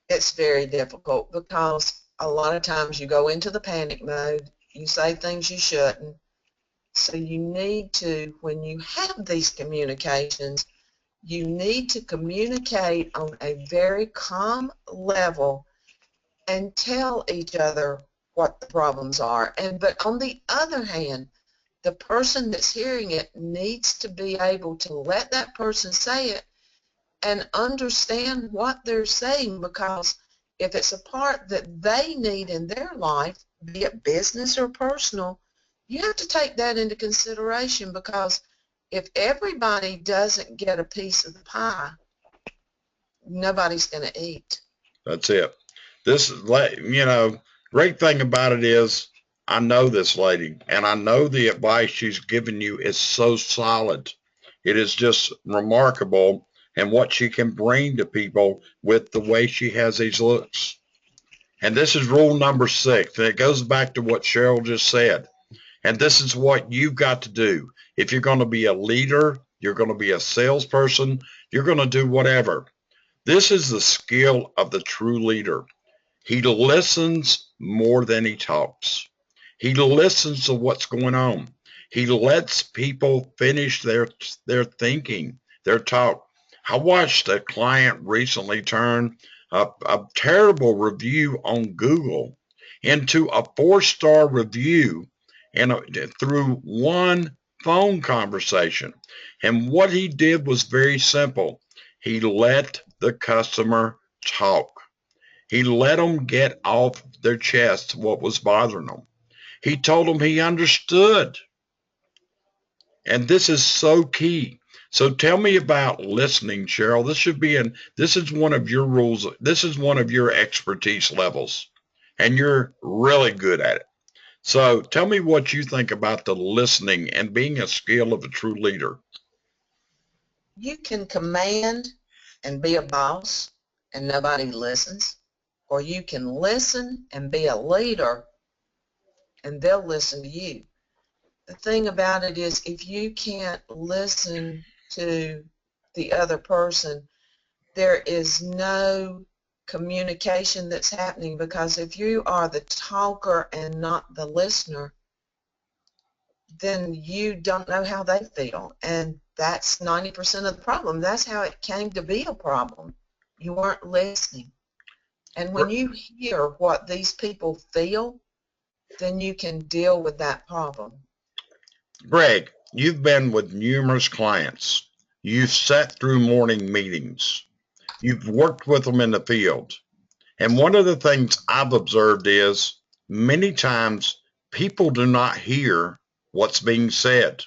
It's very difficult because a lot of times you go into the panic mode, you say things you shouldn't. So you need to, when you have these communications, you need to communicate on a very calm level and tell each other what the problems are. But on the other hand, the person that's hearing it needs to be able to let that person say it and understand what they're saying, because if it's a part that they need in their life, be it business or personal, you have to take that into consideration, because if everybody doesn't get a piece of the pie, nobody's going to eat. That's it. This is, you know, great thing about it is I know this lady and I know the advice she's given you is so solid. It is just remarkable and what she can bring to people with the way she has these looks. And this is rule number 6. And it goes back to what Sheryl just said. And this is what you've got to do. If you're going to be a leader, you're going to be a salesperson, you're going to do whatever. This is the skill of the true leader. He listens more than he talks. He listens to what's going on. He lets people finish their thinking, their talk. I watched a client recently turn a terrible review on Google into a 4-star review and through one phone conversation. And what he did was very simple. He let the customer talk. He let them get off their chest what was bothering them. He told them he understood. And this is so key. So tell me about listening, Sheryl. This is one of your rules. This is one of your expertise levels. And you're really good at it. So tell me what you think about the listening and being a skill of a true leader. You can command and be a boss and nobody listens, or you can listen and be a leader and they'll listen to you. The thing about it is, if you can't listen to the other person, there is no communication that's happening, because if you are the talker and not the listener, then you don't know how they feel, and that's 90% of the problem. That's how it came to be a problem. You weren't listening. And when you hear what these people feel, then you can deal with that problem. Greg, you've been with numerous clients. You've sat through morning meetings. You've worked with them in the field. And one of the things I've observed is many times people do not hear what's being said.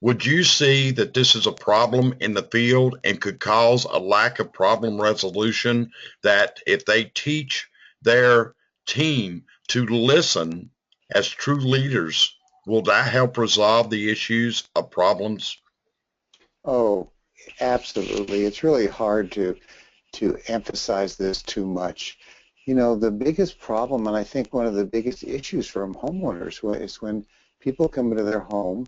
Would you see that this is a problem in the field and could cause a lack of problem resolution, that if they teach their team to listen as true leaders, will that help resolve the issues of problems? Oh, absolutely. It's really hard to emphasize this too much. You know, the biggest problem, and I think one of the biggest issues from homeowners is when people come into their home,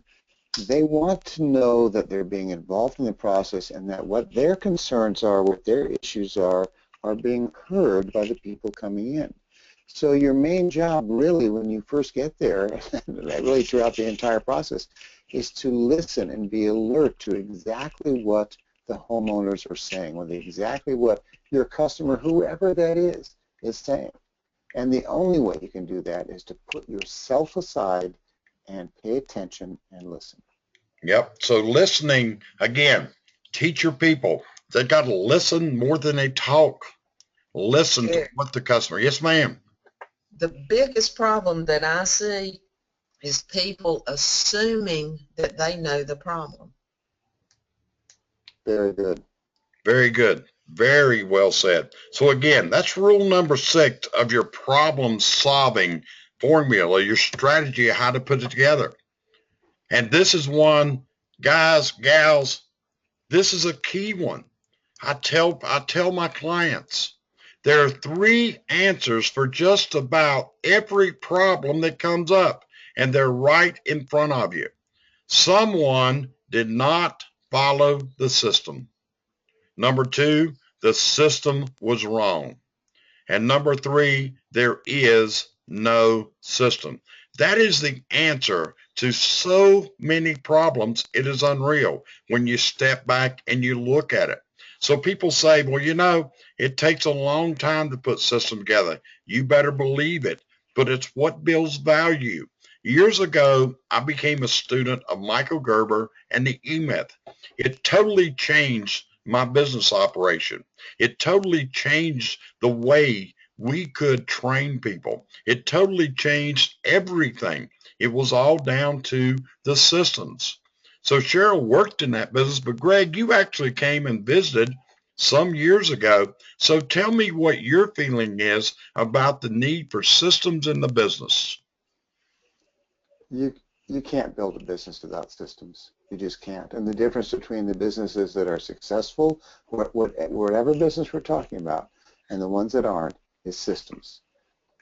they want to know that they're being involved in the process and that what their concerns are, what their issues are being heard by the people coming in. So your main job really when you first get there, and really throughout the entire process, is to listen and be alert to exactly what the homeowners are saying, or exactly what your customer, whoever that is saying. And the only way you can do that is to put yourself aside and pay attention and listen. Yep. So listening, again, teach your people. They got to listen more than they talk. Listen to what the customer. Yes, ma'am. The biggest problem that I see is people assuming that they know the problem. Very good. Very good. Very well said. So again, that's rule number 6 of your problem solving formula, your strategy of how to put it together. And this is one, guys, gals, this is a key one. I tell my clients, there are 3 answers for just about every problem that comes up, and they're right in front of you. Someone did not follow the system. Number 2, the system was wrong. And number 3, there is no system. That is the answer to so many problems. It is unreal when you step back and you look at it. So people say, well, you know, it takes a long time to put systems together. You better believe it, but it's what builds value. Years ago, I became a student of Michael Gerber and the E-Myth. It totally changed my business operation. It totally changed the way we could train people. It totally changed everything. It was all down to the systems. So Sheryl worked in that business, but Greg, you actually came and visited some years ago. So tell me what your feeling is about the need for systems in the business. You can't build a business without systems. You just can't. And the difference between the businesses that are successful, whatever business we're talking about, and the ones that aren't, is systems.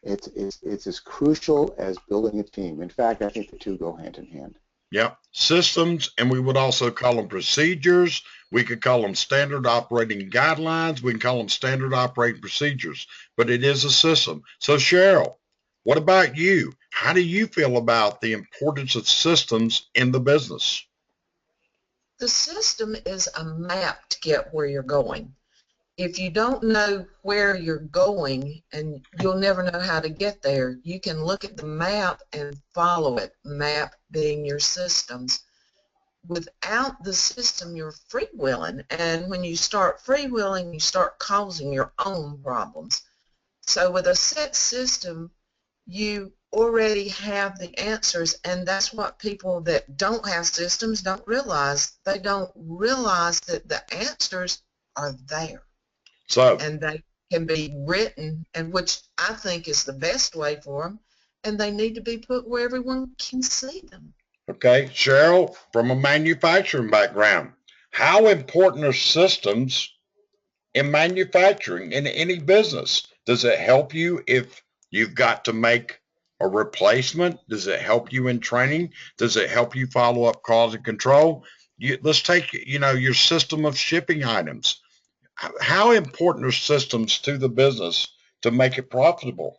It's as crucial as building a team. In fact, I think the two go hand in hand. Yep, systems, and we would also call them procedures. We could call them standard operating guidelines. We can call them standard operating procedures, but it is a system. So Sheryl, what about you? How do you feel about the importance of systems in the business? The system is a map to get where you're going. If you don't know where you're going, and you'll never know how to get there, you can look at the map and follow it, map being your systems. Without the system, you're freewheeling, and when you start freewheeling, you start causing your own problems. So with a set system, you already have the answers, and that's what people that don't have systems don't realize. They don't realize that the answers are there. So, and they can be written, and which I think is the best way for them, and they need to be put where everyone can see them. okay, Sheryl, from a manufacturing background, how important are systems in manufacturing in any business? Does it help you if you've got to make a replacement? Does it help you in training? Does it help you follow up quality control? Let's take, your system of shipping items. How important are systems to the business to make it profitable?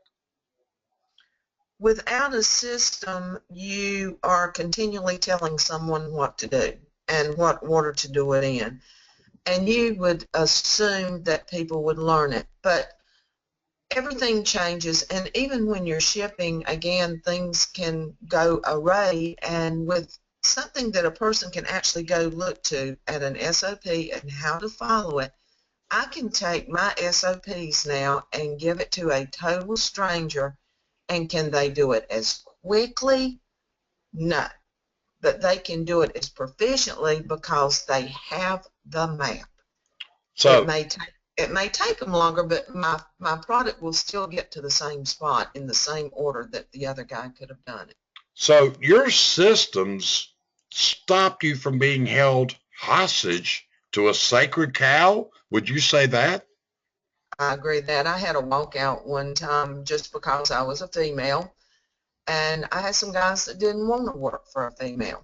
Without a system, you are continually telling someone what to do and what order to do it in, and you would assume that people would learn it, but everything changes, and even when you're shipping, again, things can go awry, and with something that a person can actually go look to at an SOP and how to follow it, I can take my SOPs now and give it to a total stranger, And can they do it as quickly? No. But they can do it as proficiently because they have the map. So, It may take them longer, but my product will still get to the same spot in the same order that the other guy could have done it. so your systems stopped you from being held hostage to a sacred cow? Would you say that? I agree that I had a walkout one time just because I was a female, and I had some guys that didn't want to work for a female.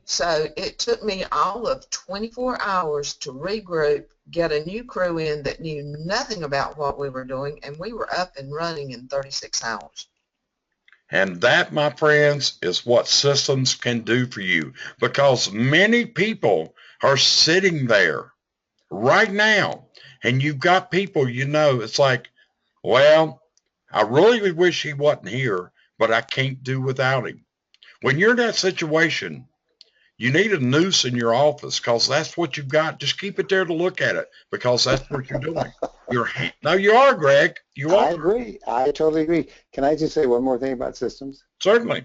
So it took me all of 24 hours to regroup, get a new crew in that knew nothing about what we were doing, and we were up and running in 36 hours. And that, my friends, is what systems can do for you, because many people are sitting there right now, and you've got people, it's like, well, I really wish he wasn't here, but I can't do without him. When you're in that situation, you need a noose in your office, because that's what you've got. Just keep it there to look at it, because that's what you're doing. No, you are, Greg. You are. I agree. I totally agree. Can I just say one more thing about systems? Certainly.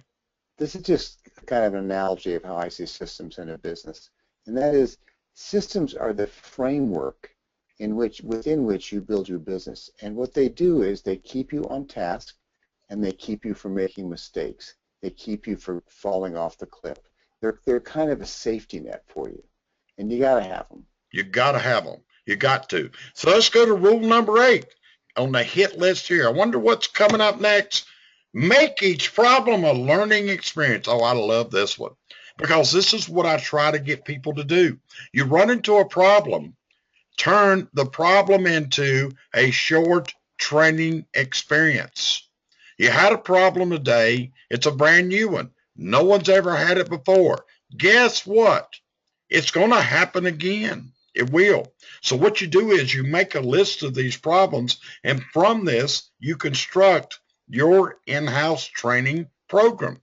This is just kind of an analogy of how I see systems in a business, and that is systems are the framework within which you build your business. And what they do is they keep you on task, and they keep you from making mistakes. They keep you from falling off the cliff. They're kind of a safety net for you, and you got to have them. You got to have them. You got to. So let's go to rule number 8 on the hit list here. I wonder what's coming up next. Make each problem a learning experience. Oh, I love this one, because this is what I try to get people to do. You run into a problem, turn the problem into a short training experience. You had a problem today. It's a brand new one. No one's ever had it before. Guess what? It's going to happen again. It will. So what you do is you make a list of these problems, and from this, you construct your in-house training program.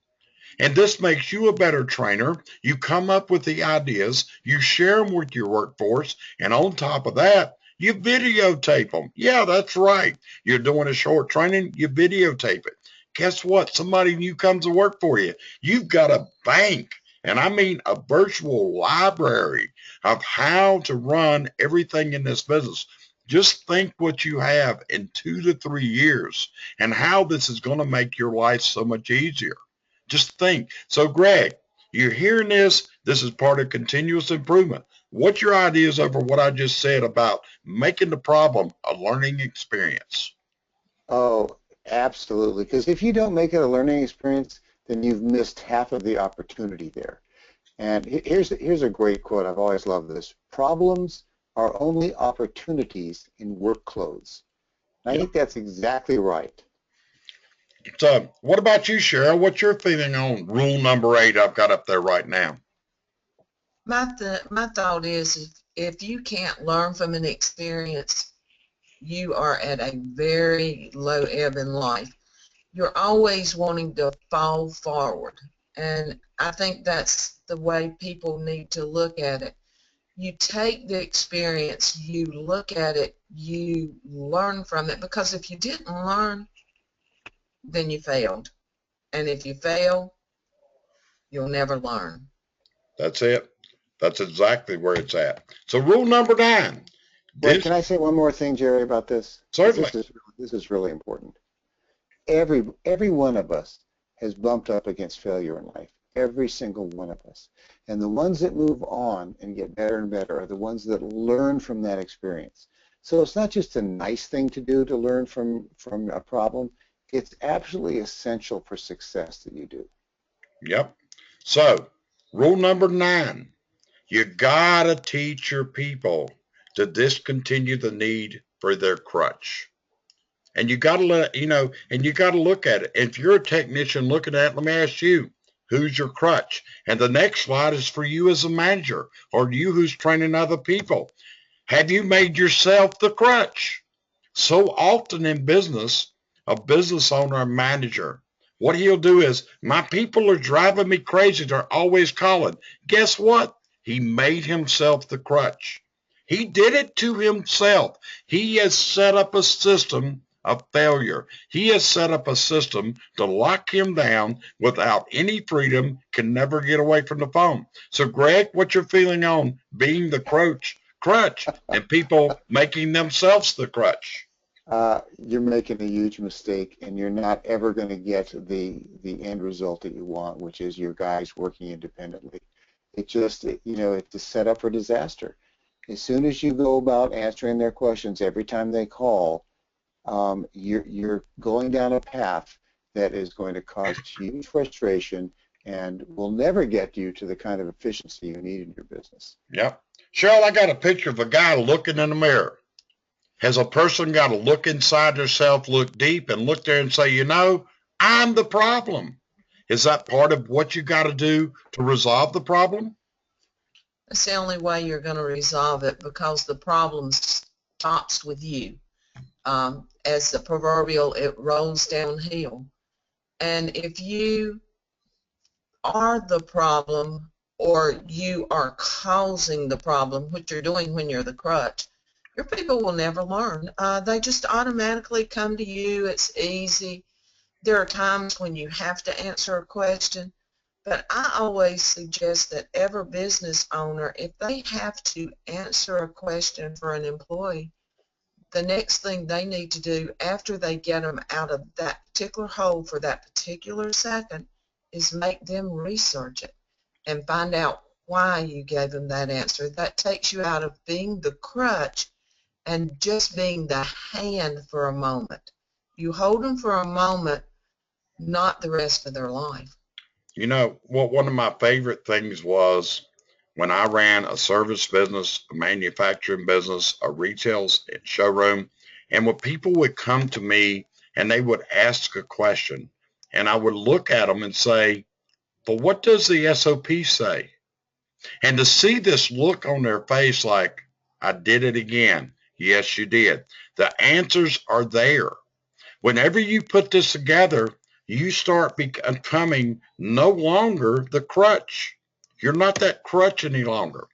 And this makes you a better trainer. You come up with the ideas, you share them with your workforce, and on top of that, you videotape them. Yeah, that's right. You're doing a short training, you videotape it. Guess what? Somebody new comes to work for you. You've got a bank, and I mean a virtual library of how to run everything in this business. Just think what you have in 2 to 3 years and how this is going to make your life so much easier. Just think. So, Greg, you're hearing this. This is part of continuous improvement. What's your ideas over what I just said about making the problem a learning experience? Oh, absolutely. Because if you don't make it a learning experience, then you've missed half of the opportunity there. And here's a great quote. I've always loved this. Problems are only opportunities in work clothes. And I think that's exactly right. So what about you, Sheryl? What's your feeling on rule number 8 I've got up there right now? My thought is if you can't learn from an experience, you are at a very low ebb in life. You're always wanting to fall forward, and I think that's the way people need to look at it. You take the experience, you look at it, you learn from it, because if you didn't learn, then you failed. And if you fail, you'll never learn. That's it. That's exactly where it's at. So rule number 9. Well, can I say one more thing, Jerry, about this? Certainly. This is really important. Every one of us has bumped up against failure in life. Every single one of us. And the ones that move on and get better and better are the ones that learn from that experience. So it's not just a nice thing to do to learn from a problem. It's absolutely essential for success that you do. Yep. So rule number 9. You gotta teach your people to discontinue the need for their crutch. And you gotta look at it. If you're a technician looking at it, let me ask you, who's your crutch? And the next slide is for you as a manager, or you who's training other people. Have you made yourself the crutch? So often in business, a business owner or manager, what he'll do is, my people are driving me crazy. They're always calling. Guess what? He made himself the crutch. He did it to himself. He has set up a system of failure. He has set up a system to lock him down without any freedom, can never get away from the phone. So, Greg, what you're feeling on being the crutch and people making themselves the crutch? You're making a huge mistake, and you're not ever going to get the end result that you want, which is your guys working independently. It's a setup for disaster. As soon as you go about answering their questions every time they call, you're going down a path that is going to cause huge frustration and will never get you to the kind of efficiency you need in your business. Yep. Sheryl, I got a picture of a guy looking in the mirror. Has a person got to look inside themselves, look deep, and look there and say, you know, I'm the problem? Is that part of what you got to do to resolve the problem? That's the only way you're going to resolve it, because the problem stops with you. As the proverbial, it rolls downhill. And if you are the problem, or you are causing the problem, which you're doing when you're the crutch, your people will never learn. They just automatically come to you. It's easy. There are times when you have to answer a question, but I always suggest that every business owner, if they have to answer a question for an employee, the next thing they need to do after they get them out of that particular hole for that particular second is make them research it and find out why you gave them that answer. That takes you out of being the crutch and just being the hand for a moment. You hold them for a moment, not the rest of their life. You know, what one of my favorite things was when I ran a service business, a manufacturing business, a retail showroom, and when people would come to me and they would ask a question, and I would look at them and say, but what does the SOP say? And to see this look on their face like, I did it again. Yes, you did. The answers are there. Whenever you put this together, you start becoming no longer the crutch. You're not that crutch any longer.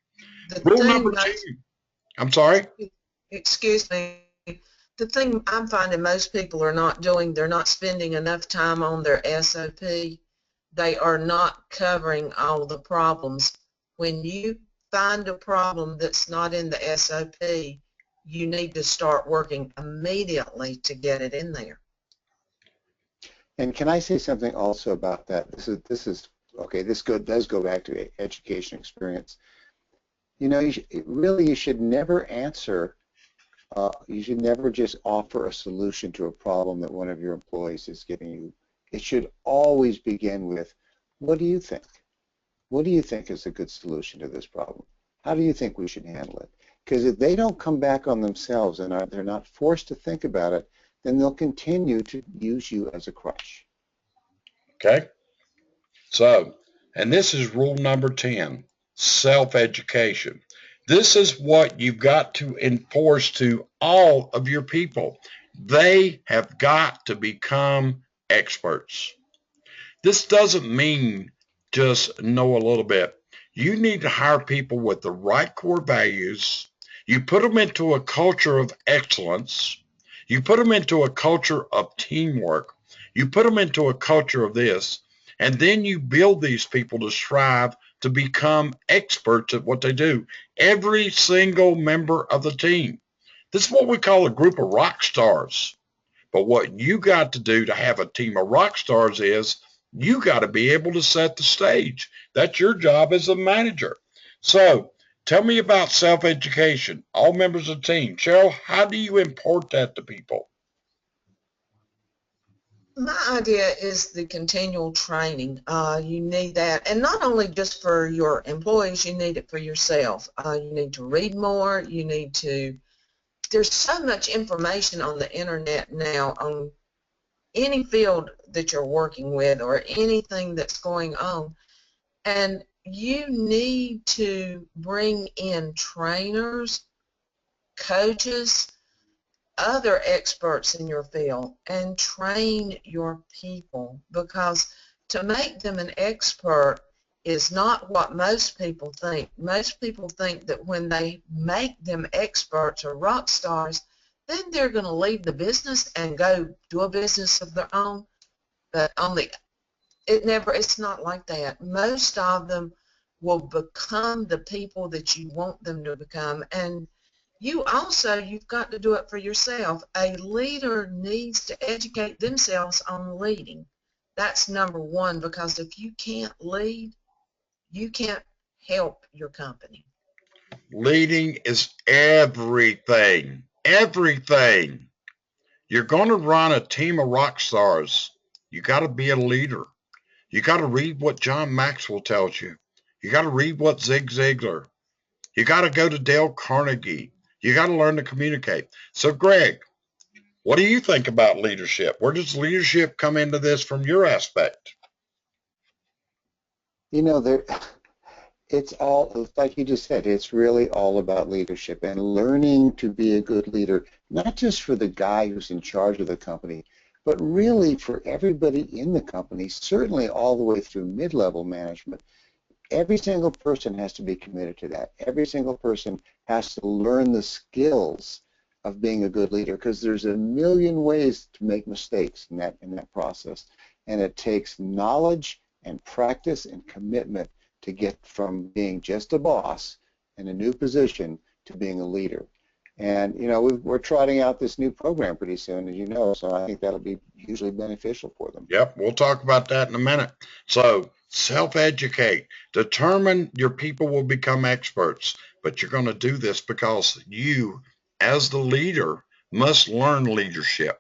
The Rule thing number most, 2. I'm sorry. excuse me, the thing I'm finding most people are not doing, they're not spending enough time on their SOP. They are not covering all the problems. When you find a problem that's not in the SOP, you need to start working immediately to get it in there. And can I say something also about that? This is okay. Does go back to education experience. You know, you should never answer. You should never just offer a solution to a problem that one of your employees is giving you. It should always begin with, what do you think? What do you think is a good solution to this problem? How do you think we should handle it? Because if they don't come back on themselves and they're not forced to think about it, then they'll continue to use you as a crutch. Okay. So, and this is rule number 10, self-education. This is what you've got to enforce to all of your people. They have got to become experts. This doesn't mean just know a little bit. You need to hire people with the right core values. You put them into a culture of excellence. You put them into a culture of teamwork. You put them into a culture of this, and then you build these people to strive to become experts at what they do. Every single member of the team. This is what we call a group of rock stars. But what you got to do to have a team of rock stars is you got to be able to set the stage. That's your job as a manager. So tell me about self-education, all members of the team. Sheryl, how do you import that to people? My idea is the continual training. You need that, and not only just for your employees, you need it for yourself. You need to read more. You need to, there's so much information on the internet now on any field that you're working with or anything that's going on, and you need to bring in trainers, coaches, other experts in your field and train your people, because to make them an expert is not what most people think. Most people think that when they make them experts or rock stars, then they're going to leave the business and go do a business of their own. But it's not like that. Most of them will become the people that you want them to become. And you've got to do it for yourself. A leader needs to educate themselves on leading. That's number one, because if you can't lead, you can't help your company. Leading is everything. Everything. You're going to run a team of rock stars. You got to be a leader. You got to read what John Maxwell tells you. You got to read what Zig Ziglar. You got to go to Dale Carnegie. You got to learn to communicate. So, Greg, what do you think about leadership? Where does leadership come into this from your aspect? You know, it's all, like you just said, it's really all about leadership and learning to be a good leader, not just for the guy who's in charge of the company, but really for everybody in the company, certainly all the way through mid-level management. Every single person has to be committed to that. Every single person has to learn the skills of being a good leader, because there's a million ways to make mistakes in that process, and it takes knowledge and practice and commitment to get from being just a boss in a new position to being a leader. And you know, we're trotting out this new program pretty soon, as you know, so I think that'll be hugely beneficial for them. Yep, we'll talk about that in a minute. So, self-educate. Determine your people will become experts, but you're going to do this because you, as the leader, must learn leadership.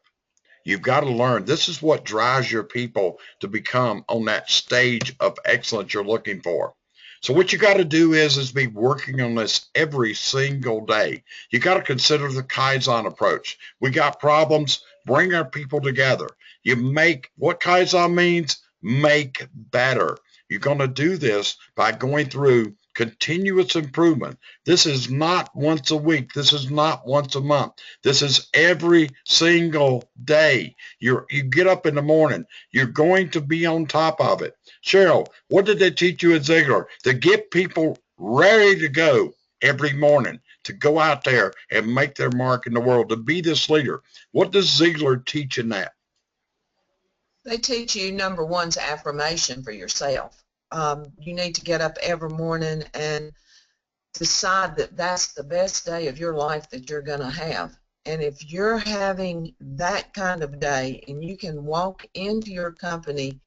You've got to learn. This is what drives your people to become on that stage of excellence you're looking for. So what you got to do is be working on this every single day. You got to consider the Kaizen approach. We got problems, bring our people together. You make, what Kaizen means, make better. You're going to do this by going through continuous improvement. This is not once a week. This is not once a month. This is every single day. You get up in the morning. You're going to be on top of it. Sheryl, what did they teach you at Ziegler? To get people ready to go every morning, to go out there and make their mark in the world, to be this leader. What does Ziegler teach in that? They teach you, number one's affirmation for yourself. You need to get up every morning and decide that that's the best day of your life that you're going to have. And if you're having that kind of day and you can walk into your company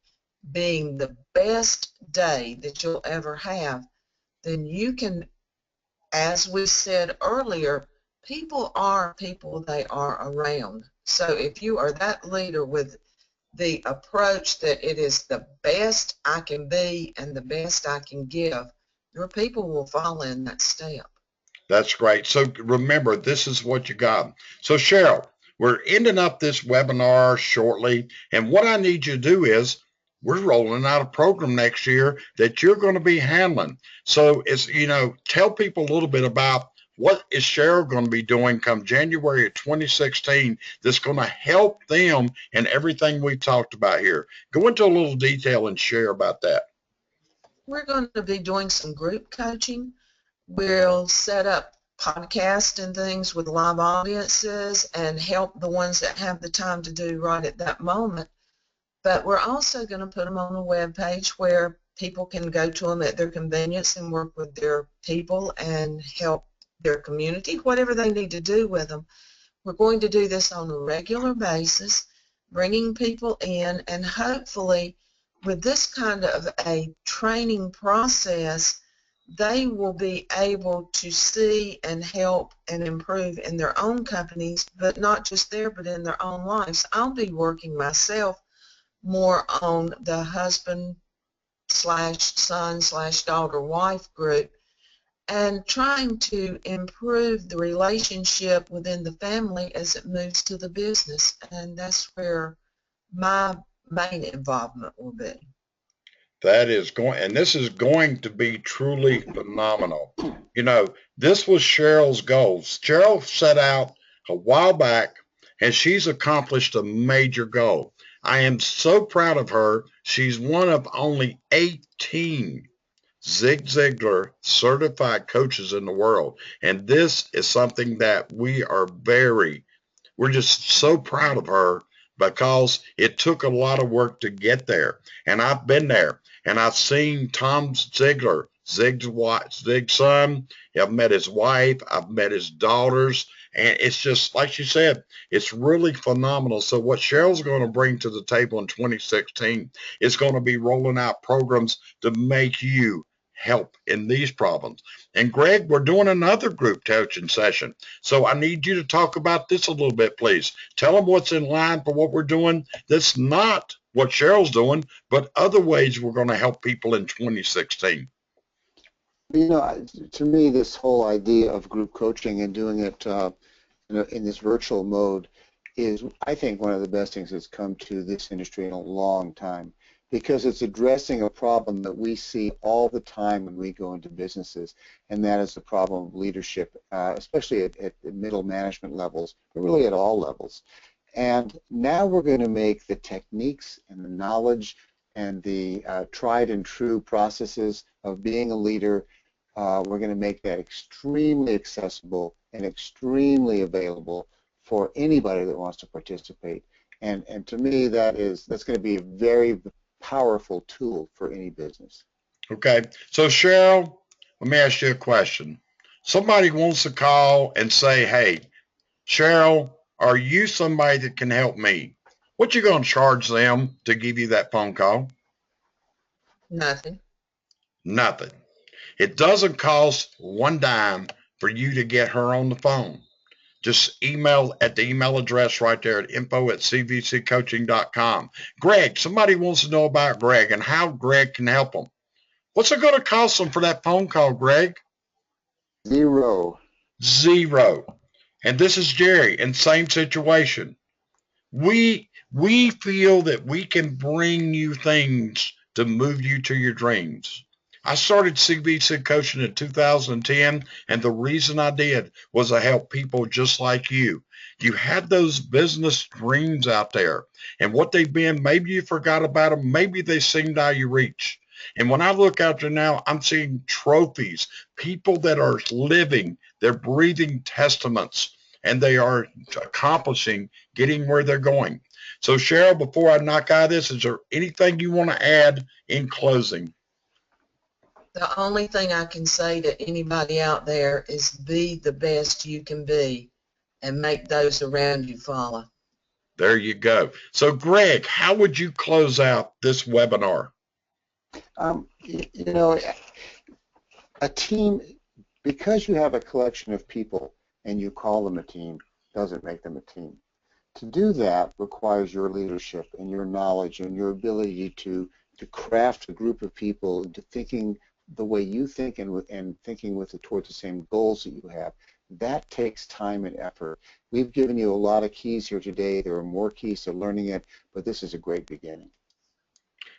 being the best day that you'll ever have, then you can, as we said earlier, people are people they are around. So if you are that leader with the approach that it is the best I can be and the best I can give, your people will follow in that step. That's great. So remember, this is what you got. So Sheryl, we're ending up this webinar shortly. And what I need you to do is we're rolling out a program next year that you're going to be handling. So it's, you know, tell people a little bit about what is Sheryl going to be doing come January of 2016 that's going to help them in everything we talked about here. Go into a little detail and share about that. We're going to be doing some group coaching. We'll set up podcasts and things with live audiences and help the ones that have the time to do right at that moment. But we're also going to put them on a web page where people can go to them at their convenience and work with their people and help their community, whatever they need to do with them. We're going to do this on a regular basis, bringing people in, and hopefully with this kind of a training process, they will be able to see and help and improve in their own companies, but not just there, but in their own lives. I'll be working myself more on the husband / son / daughter wife group and trying to improve the relationship within the family as it moves to the business. And that's where my main involvement will be. That is going, and this is going to be truly phenomenal. You know, this was Sheryl's goals. Sheryl set out a while back, and she's accomplished a major goal. I am so proud of her. She's one of only 18 Zig Ziglar certified coaches in the world. And this is something that we are very We're just so proud of her because it took a lot of work to get there. And I've been there, and I've seen Tom Ziegler, Zig's son. I've met his wife. I've met his daughters. And it's just, like she said, it's really phenomenal. So what Sheryl's going to bring to the table in 2016 is going to be rolling out programs to make you help in these problems. And Greg, we're doing another group coaching session. So I need you to talk about this a little bit, please. Tell them what's in line for what we're doing. That's not what Sheryl's doing, but other ways we're going to help people in 2016. You know, to me, this whole idea of group coaching and doing it in this virtual mode is, I think, one of the best things that's come to this industry in a long time, because it's addressing a problem that we see all the time when we go into businesses, and that is the problem of leadership, especially at the middle management levels, but really at all levels. And now we're going to make the techniques and the knowledge and the tried and true processes of being a leader, we're going to make that extremely accessible and extremely available for anybody that wants to participate. And to me, that's going to be a very powerful tool for any business. Okay, so Sheryl, let me ask you a question. Somebody wants to call and say, hey, Sheryl, are you somebody that can help me? What you going to charge them to give you that phone call? Nothing. Nothing. It doesn't cost one dime for you to get her on the phone. Just email at the email address right there at info@cvccoaching.com. Greg, somebody wants to know about Greg and how Greg can help them. What's it going to cost them for that phone call, Greg? Zero. And this is Jerry, in same situation. We feel that we can bring you things to move you to your dreams. I started CVC Coaching in 2010, and the reason I did was to help people just like you. You had those business dreams out there, and what they've been, maybe you forgot about them, maybe they seemed out of your reach. And when I look out there now, I'm seeing trophies, people that are living, they're breathing testaments, and they are accomplishing, getting where they're going. So Sheryl, before I knock out of this, is there anything you want to add in closing? The only thing I can say to anybody out there is be the best you can be and make those around you follow. There you go. So Greg, how would you close out this webinar? You know, a team, because you have a collection of people and you call them a team, doesn't make them a team. To do that requires your leadership and your knowledge and your ability to craft a group of people into thinking the way you think and thinking towards the same goals that you have. That takes time and effort. We've given you a lot of keys here today. There are more keys to learning it, but this is a great beginning.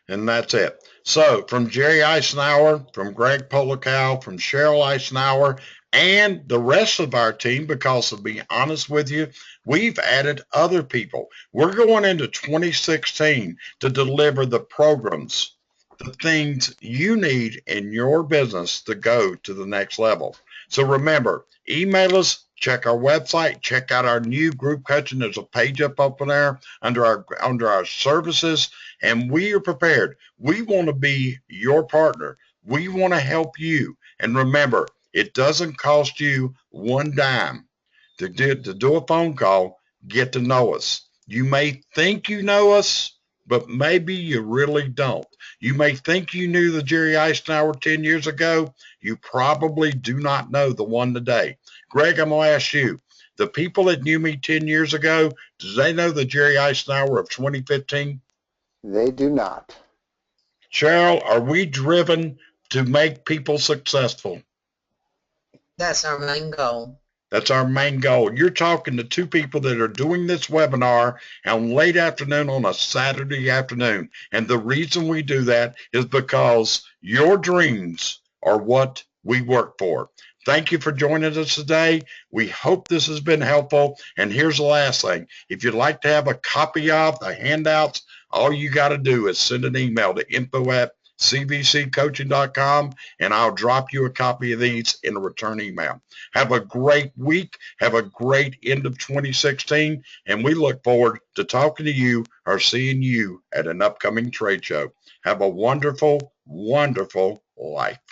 And that's it. So from Jerry Eisenhower, from Greg Polikow, from Sheryl Eisenhower, and the rest of our team, because to be honest with you, we've added other people. We're going into 2016 to deliver the programs, the things you need in your business to go to the next level. So remember, email us, check our website, check out our new group coaching. There's a page up there under our services, and we are prepared. We want to be your partner. We want to help you. And remember, it doesn't cost you one dime to do a phone call, get to know us. You may think you know us, but maybe you really don't. You may think you knew the Jerry Eisenhower 10 years ago. You probably do not know the one today. Greg, I'm going to ask you, the people that knew me 10 years ago, do they know the Jerry Eisenhower of 2015? They do not. Sheryl, are we driven to make people successful? That's our main goal. That's our main goal. You're talking to two people that are doing this webinar on late afternoon on a Saturday afternoon. And the reason we do that is because your dreams are what we work for. Thank you for joining us today. We hope this has been helpful. And here's the last thing. If you'd like to have a copy of the handouts, all you got to do is send an email to info@ cvccoaching.com, and I'll drop you a copy of these in a return email. Have a great week. Have a great end of 2016, and we look forward to talking to you or seeing you at an upcoming trade show. Have a wonderful, wonderful life.